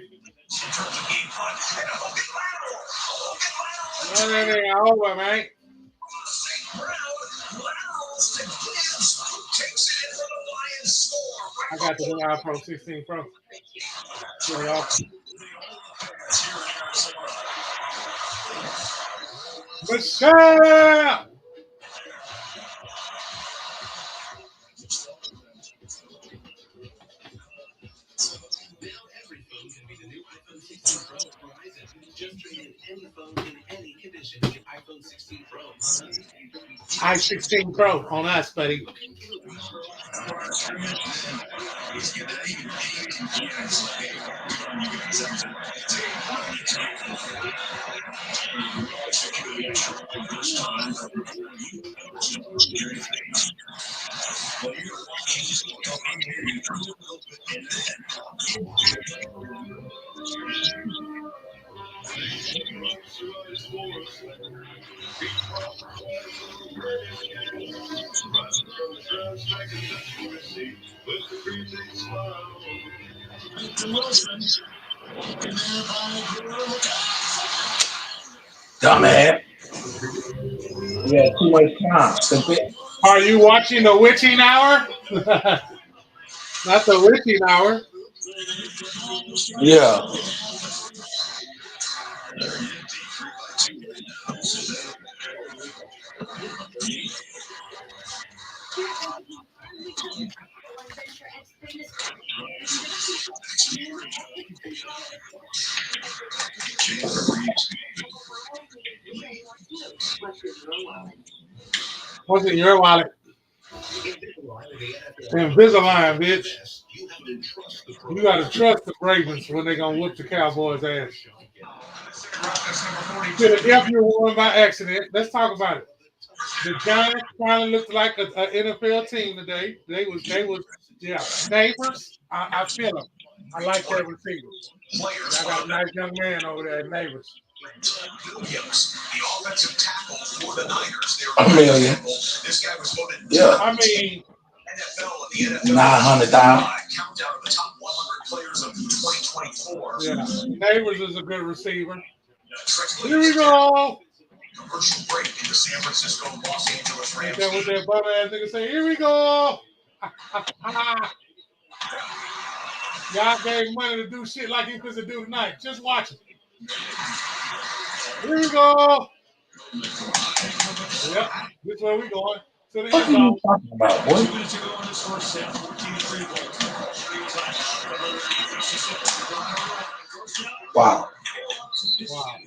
Run that nigga over, man. I got the new iPhone 16 Pro. Michelle! Just trade in any phone in any condition with iPhone 16 Pro on us. i16 Pro on us, buddy. Dumbass. Yeah, too much time. Are you watching the witching hour? Not the witching hour. Yeah. What's in your wallet? Invisalign, bitch. You gotta trust the Ravens when they're gonna whoop the Cowboys' ass. Philadelphia won by accident. Let's talk about it. The Giants finally looked like an NFL team today. They was Neighbors. I feel them. I like that receiver. I got a nice young man over there at Neighbors. Williams, the offensive tackle for the Niners. $1 million. This guy was voted. Yeah. I mean, NFL 900,000. Countdown of the top 100 players of 2024. Yeah, Neighbors is a good receiver. Here we go. Commercial break in the San Francisco Los Angeles Rams. What that bum ass nigga say? Here we go. Y'all gave money to do shit like he supposed to do tonight. Just watch it. Here we go. Yep, this way we going. To the end zone. Talking about, boy. 2 minutes ago on this first set, 14-3 Wow. Wow.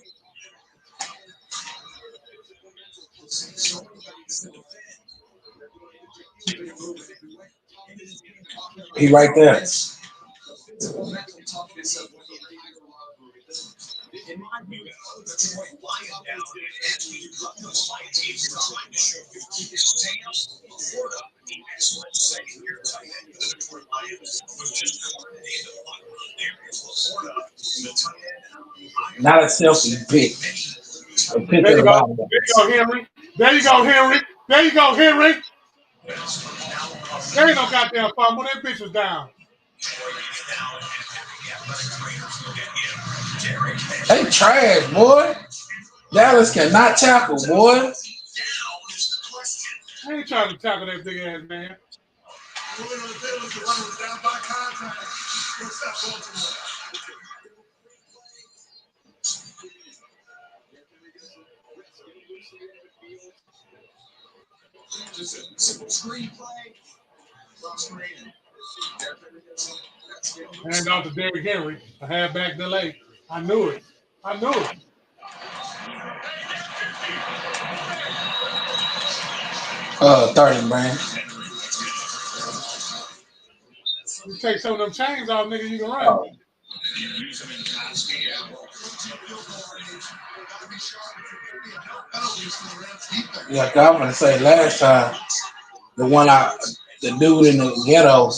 He right there. In my view, the Detroit Lions down as we love those Lions teams trying to show you Sam Florida, the excellent second-year tight end for the Detroit Lions, was just going into the locker room there in Florida. The tight end. Not a selfie, bitch. There you go. There you go, Henry. There you go, Henry. There you go, Henry. There ain't no goddamn fumble. That bitch was down. They trash, boy. Dallas cannot tackle, boy. I ain't trying to tackle that big ass man. Hand off to Derrick Henry. A halfback delay. I knew it. I knew it. 30, man. You take some of them chains off, nigga, you can run. Oh. Yeah, I'm gonna say last time, the dude in the ghetto,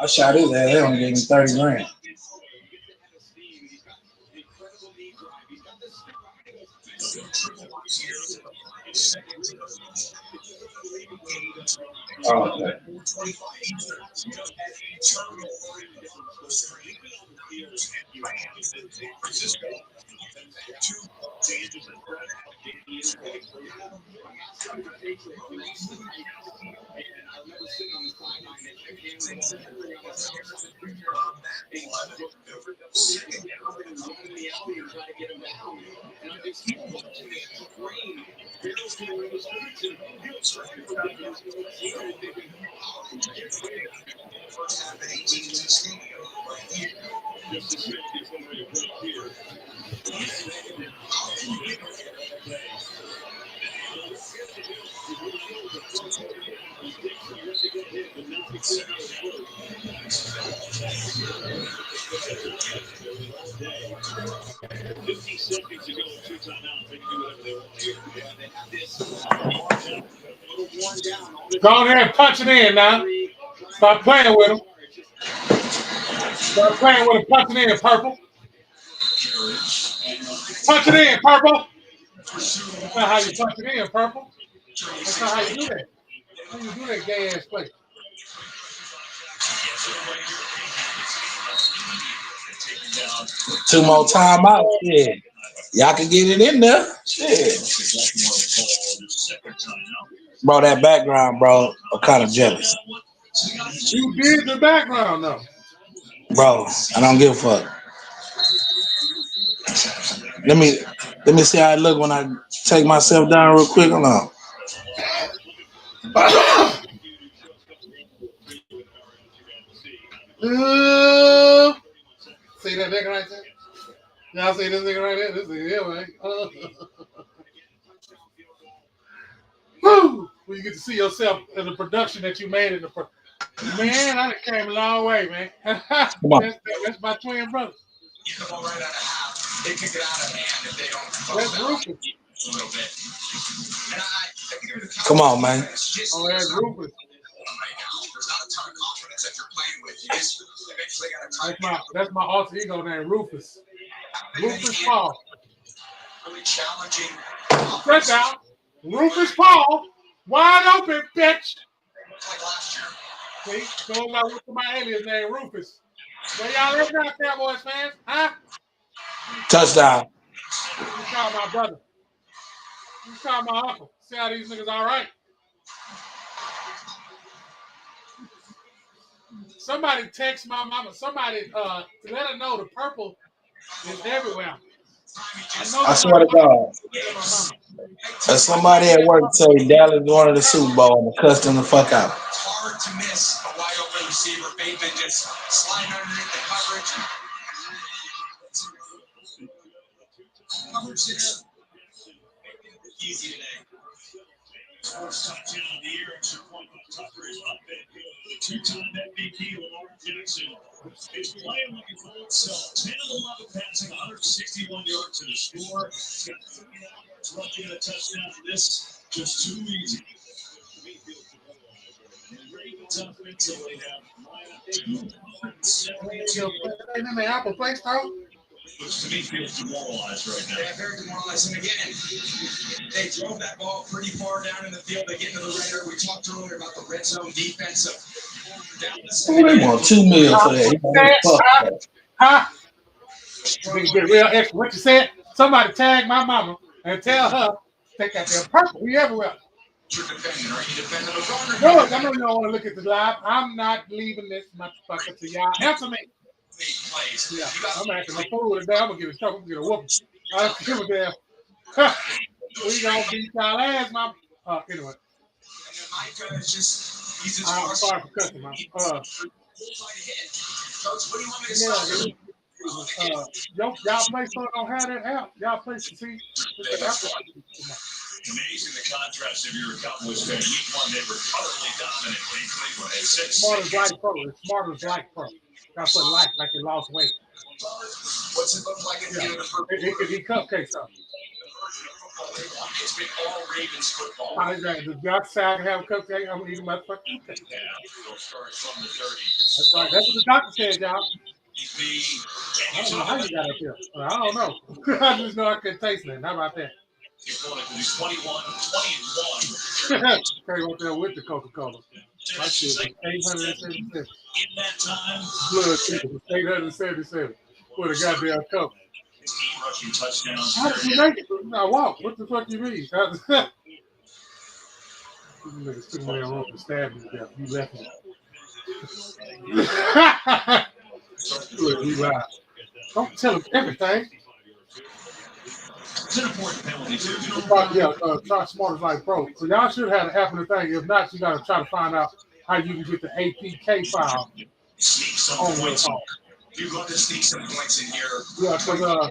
I shot his ass. They only gave me 30 grand. Oh, okay. Go on there and punch it in now. Stop playing with him. Stop playing with him. Punch it in, Purple. Punch it in, Purple. That's not how you punch it in, Purple. That's not how you do that. How you do that gay ass play? Two more timeouts. Yeah. Y'all can get it in there. Shit. Bro, that background, bro, I'm kind of jealous. You did the background, though. Bro, I don't give a fuck. Let me see how I look when I take myself down real quick. Hold on. See that nigga right there? Y'all see this nigga right there? This nigga here, man. Woo! When you get to see yourself in the production that you made in the man, I done came a long way, man. That's my twin brother. They kick it out of hand if they don't. That's Rufus. A little bit. And I think it was Come on, man. Oh, that's Rufus. There's not a ton of confidence that you're playing with. You just eventually got to that's my alter ego name, Rufus. Rufus Paul. Really challenging. Stretch out. Rufus Paul. Wide open, bitch. Like last year. See? So I went to my alias name, Rufus. Where y'all live now, Cowboys fans? Huh? Touchdown. You call my brother. You call my uncle. See how these niggas all right? Somebody text my mama. Somebody let her know the purple is everywhere. I swear to God. There's somebody at work tell you Dallas wanted the Super Bowl and cussed them the fuck out. Hard to miss a wide open receiver. Bateman just sliding underneath the coverage. Coverage 6. Easy today. First touchdown of the year, extra point by Tucker is up and the two-time MVP Lamar Jackson is playing like a full self. 10 of 11 passing, 161 yards to the score. He's got 39 yards rushing and a touchdown for this. Just too easy. Ravens offensively have 272 Apple Play Store. which to me feels demoralized right now. Yeah, very demoralizing. Again, they drove that ball pretty far down in the field. They get into the red zone. We talked earlier about the red zone defense of Dallas. Oh, they want $2 million for that. Huh? Real extra. What you said? Somebody tag my mama and tell her take that damn purple. We everywhere. You're defending. Are you defending the run? No, I know you don't want to look at the live. I'm not leaving this motherfucker to y'all. Answer me. Yeah, I'm acting a fool today. I'm gonna get a trouble. I'm gonna get a whooping. I don't give a damn. We gonna beat y'all ass, mom. Anyway. I'm sorry for cussing, mom. Y'all play so don't have that app. Y'all play to see. Amazing the contrast of your Cowboys fan. Week 1, they were utterly dominant in Cleveland. Smart as light pro. It's smart as light pro. That's what like they lost weight. What's it look like at the end of the first quarter? He could eat cupcakes up. It's been all Ravens football. Does God say I can have a cupcake? I'm eating my fucking cupcake. Yeah, they'll start from the 30. That's right. That's what the doctor said, y'all. I don't know how you got up here. I don't know. I just know I couldn't taste it. How about that? You're going to do 21, 20 and 1. Came up there with the Coca-Cola. My shit was 877. In that time, Blood sugar was 877 with a goddamn Coke. 8 rushing touchdowns. How did you make it? I walked. What the fuck you mean? These niggas took me in the room and stabbed me to death. You left me. Look, he lied. Don't tell him everything. It's an important penalty, too. Try smart as like pro. So y'all should have happened to think. If not, you got to try to find out how you can get the APK file. Sneak some points. You'd love to sneak some points in here. Yeah, because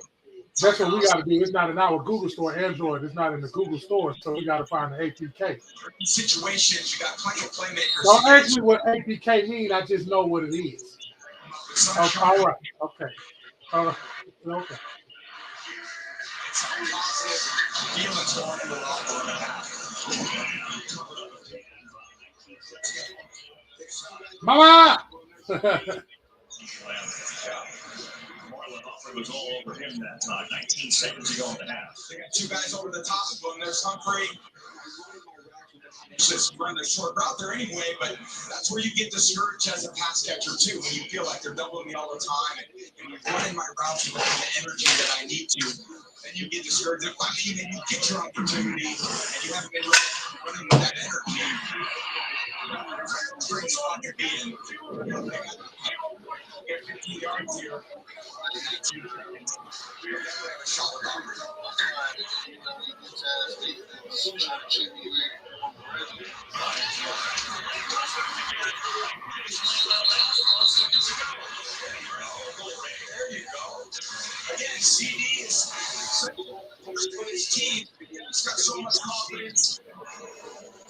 that's what we got to do. It's not in our Google store, Android. It's not in the Google store, so we got to find the APK. In situations, you got plenty of playmakers. Don't ask me what APK means. I just know what it is. Okay, all right. Okay. All right. Okay. Mama! Was all over him that time. 19 seconds ago in the half. They got 2 guys over the top of him. There's Humphrey. Just run the short route there anyway, but that's where you get discouraged as a pass catcher too. When you feel like they're doubling me all the time, and you're running my routes with the energy that I need to, then you get discouraged. If then you get your opportunity, and you haven't been running with that energy. Great spot to be in. Get 15 yards here. There you go. Again, CD is for his team. He's got so much confidence.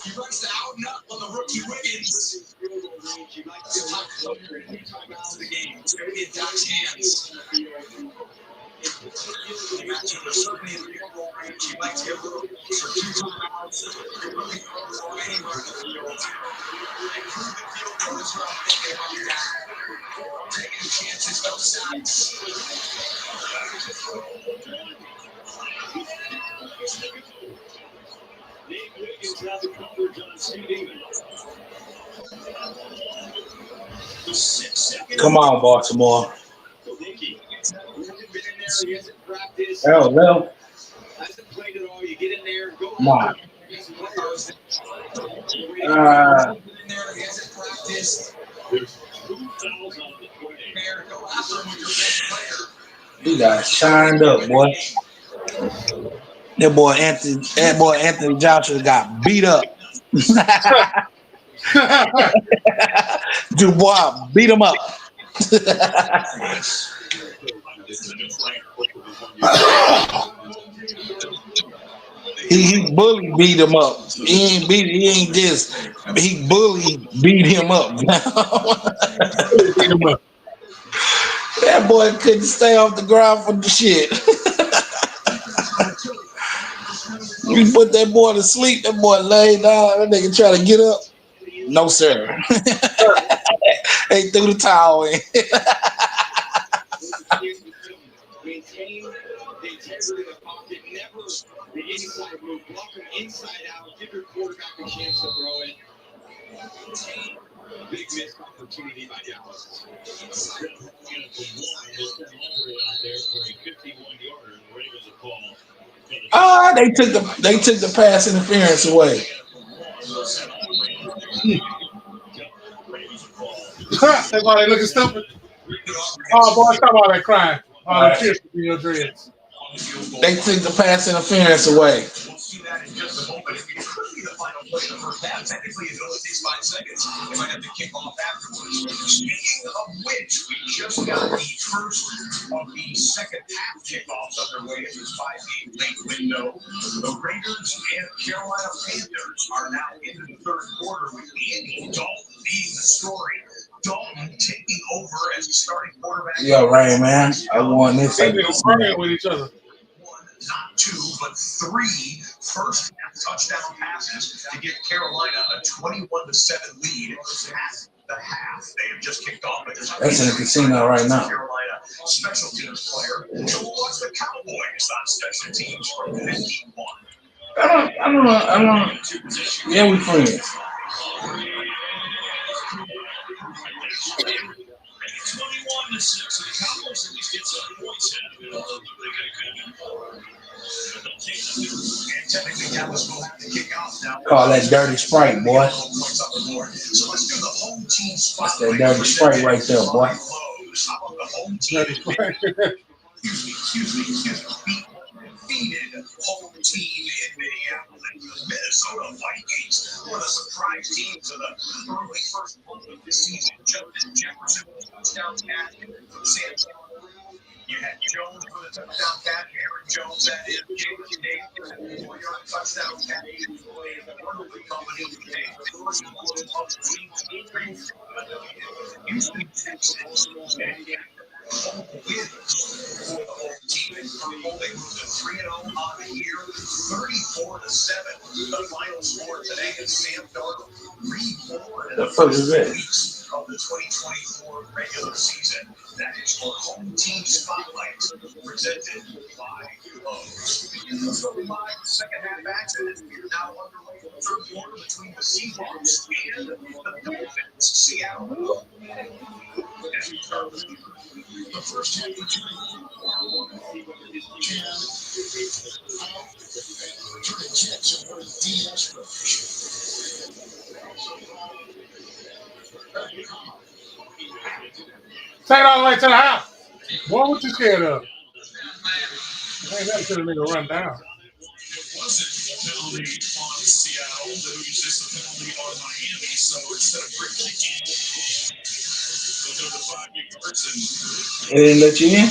He runs the out and up on the rookie Wiggins. The game. It's going to be in Doc's hands. The matchup is certainly in the field goal range. You'd like to get a little for 2 timeouts. You're looking for anywhere in the field. Improve the field goal is what I'm thinking about that. Taking chances, no sacks. Come on, Baltimore. Hell no. Nah. He got shined up, boy. That boy Anthony Johnson got beat up. Dubois beat him up. He bully beat him up. He bully beat him up. Beat him up. That boy couldn't stay off the ground for the shit. You put that boy to sleep, that boy laid down, that nigga try to get up. No, sir. They threw the towel in. Maintain the integrity of the pocket, never the inside move, block him inside out, give your quarterback a chance to throw it. Big missed opportunity by Dallas. Out there for a 51-yarder, and the Ravens have Ah, they took the pass interference away. That's why they looking stupid. Oh, boy, stop all that crying. All that tears in your dreads. They took the pass interference away. We'll see that in just a moment. It could be the final play of the first half. Technically, it only takes 5 seconds. They might have to kick off afterwards. Speaking of which, we just got the first of the second half kickoffs underway in this 5-game late window. The Raiders and Carolina Panthers are now into the third quarter with Andy Dalton leading the story. Dalton taking over as the starting quarterback. Yeah, right, man. I won this. They've been arguing with each other. Not 2, but 3 first half touchdown passes to give Carolina a 21-7 lead at the half. They have just kicked off. That's in the casino right now. Carolina special teams player. So we'll watch the Cowboys on special teams from 51. I don't. Yeah, we friends. 21-6. So the Cowboys at least get some points out of it, although they got and technically Dallas will have to kick off now. Call that dirty Sprite, boy. So let's do the home team spot. That's that dirty Sprite right there, boy. How about the home team? Excuse me. Defeated home team in Minneapolis. The Minnesota Vikings, one of the surprise teams of the early first month of the season. Justin Jefferson with a touchdown catch. You had Jones with a touchdown catch. Aaron Jones, that is. James Davis, 4-yard touchdown catch. Wonderful combination. The first one of the team's Houston Texans. Wins for the whole team in purple. They moved to 3-0 on the year, 34-7. The final score today is Sam Darnold reborn in the first weeks of the 2024 regular season. That is for home team spotlight presented by Lowe's. So live second half action is now underway in the third quarter between the Seahawks and the Dolphins. Seattle. As we start with the first half of Take it all the way to the house. Boy, what you scared of? Ain't never seen a nigga run down. wasn't a penalty on Seattle, it was just a penalty on Miami. So instead of free kicking, they'll go to 5 yards and They didn't let you in?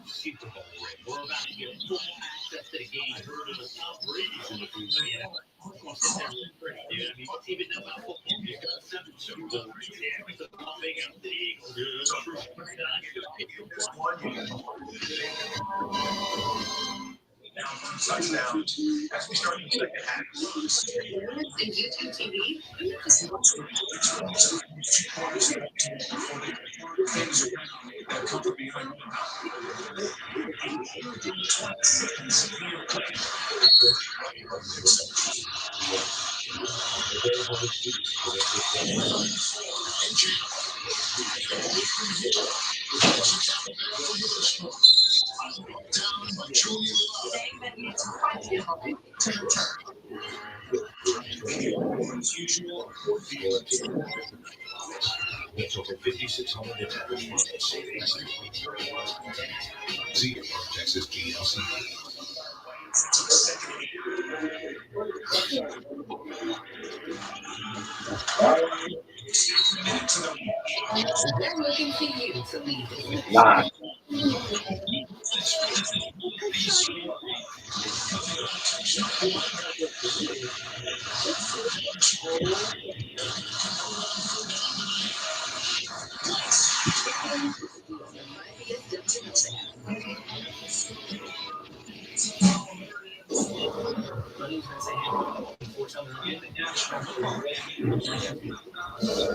Super Bowl ring. We're about to get full access to the game heard in the top ratings in the Louisiana. Even though about football, you got 7 Super Bowl rings. Yeah, it's a big up the Eagles. now touchdown as we start the second half. YouTube TV. That's over 5,600 attachments. See your Texas PLC. They're looking for you to lead this. Nah.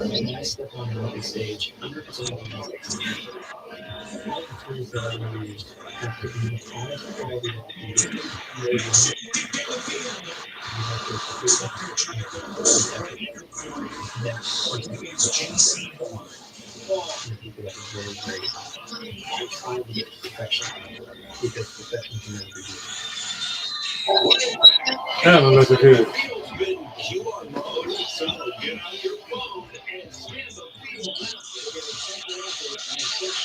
When I step on the main stage, I'm representing the music. All the tools that I will use have to be the highest quality that I can get. You have to complete very, very high. I try to get perfection because perfection can never be beaten. Hell, look at this. QR mode, so get on your phone and scan the field now to get a temporary offer and quick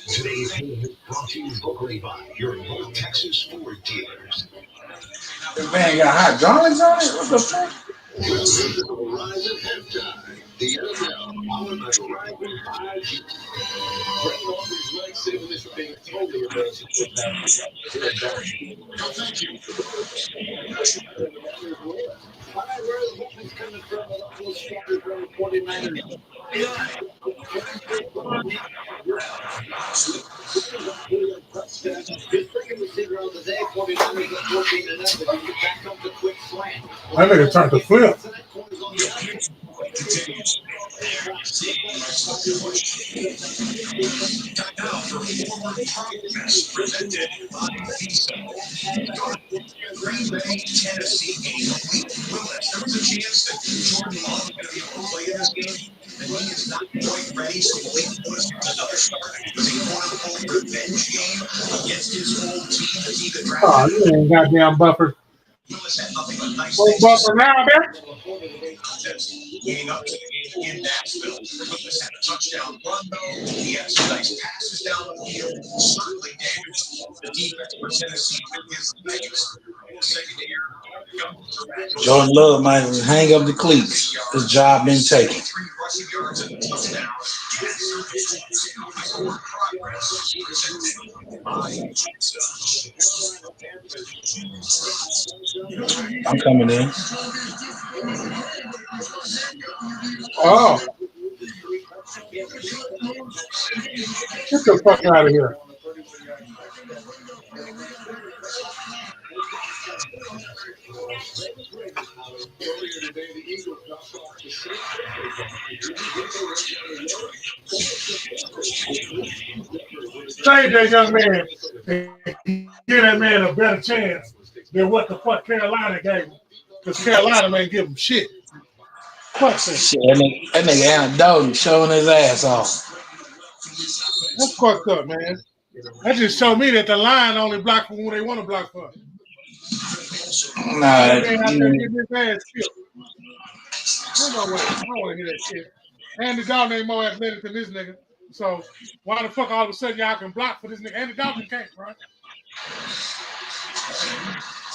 Today's game is brought to you locally by your North Texas Ford dealers. The man got hydraulics on it? What the fuck? Horizon halftime. The NFL, powered by Horizon 5G. Brandon Aubrey's lightsaber, this thing totally amazing. No, thank you. Hi, where the hope is coming from, the Buffalo Starters from the 49ers. His second receiver on the day, 49ers up 14-0. Back up the quick slant. That nigga turned to flip. Now for former progress presented by Visa. Green Bay, Tennessee game of week. Willis, there was a chance that Jordan Love was going to be able to play in this game, and he is not quite ready, so Malik Willis gets another start. It was a quote-unquote revenge game against his old team, the team that Oh, drafted him. you ain't goddamn buffer. Willis had nothing but nice Go things to say. buffer now, bitch. Leading up to the game in Nashville, Willis had a touchdown run, though. He had some nice passes down the field. Certainly damaged the defense for Tennessee with his legs. Secondary. Jordan Love might hang up the cleats. His job been taken. 3 rushing yards and a touchdown. Forward progress presented by I'm coming in. Oh. Get the fuck out of here. Save that young man and give that man a better chance than what the fuck Carolina gave him. Because Carolina ain't give him shit. Fuck that. Shit, that nigga Aaron Dalton showing his ass off. That's fucked up, man. That just showed me that the line only block for who they want to block for. Nah, That man out there getting his ass killed. I don't want to hear that shit. Andy Dalton ain't more athletic than this nigga. So why the fuck all of a sudden y'all can block for this nigga? Andy Dalton can't, bro.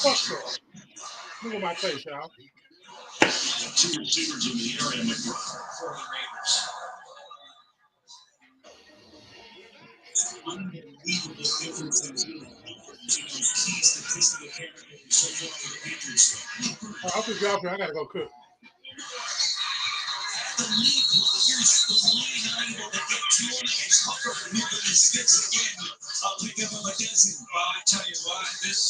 Fuck that. Look at my face, y'all. 2 receivers in the area, McBride for the Raiders. Unbelievable differences. I'll put you off here. I gotta go cook. I'll pick up on my desert. I tell you what, this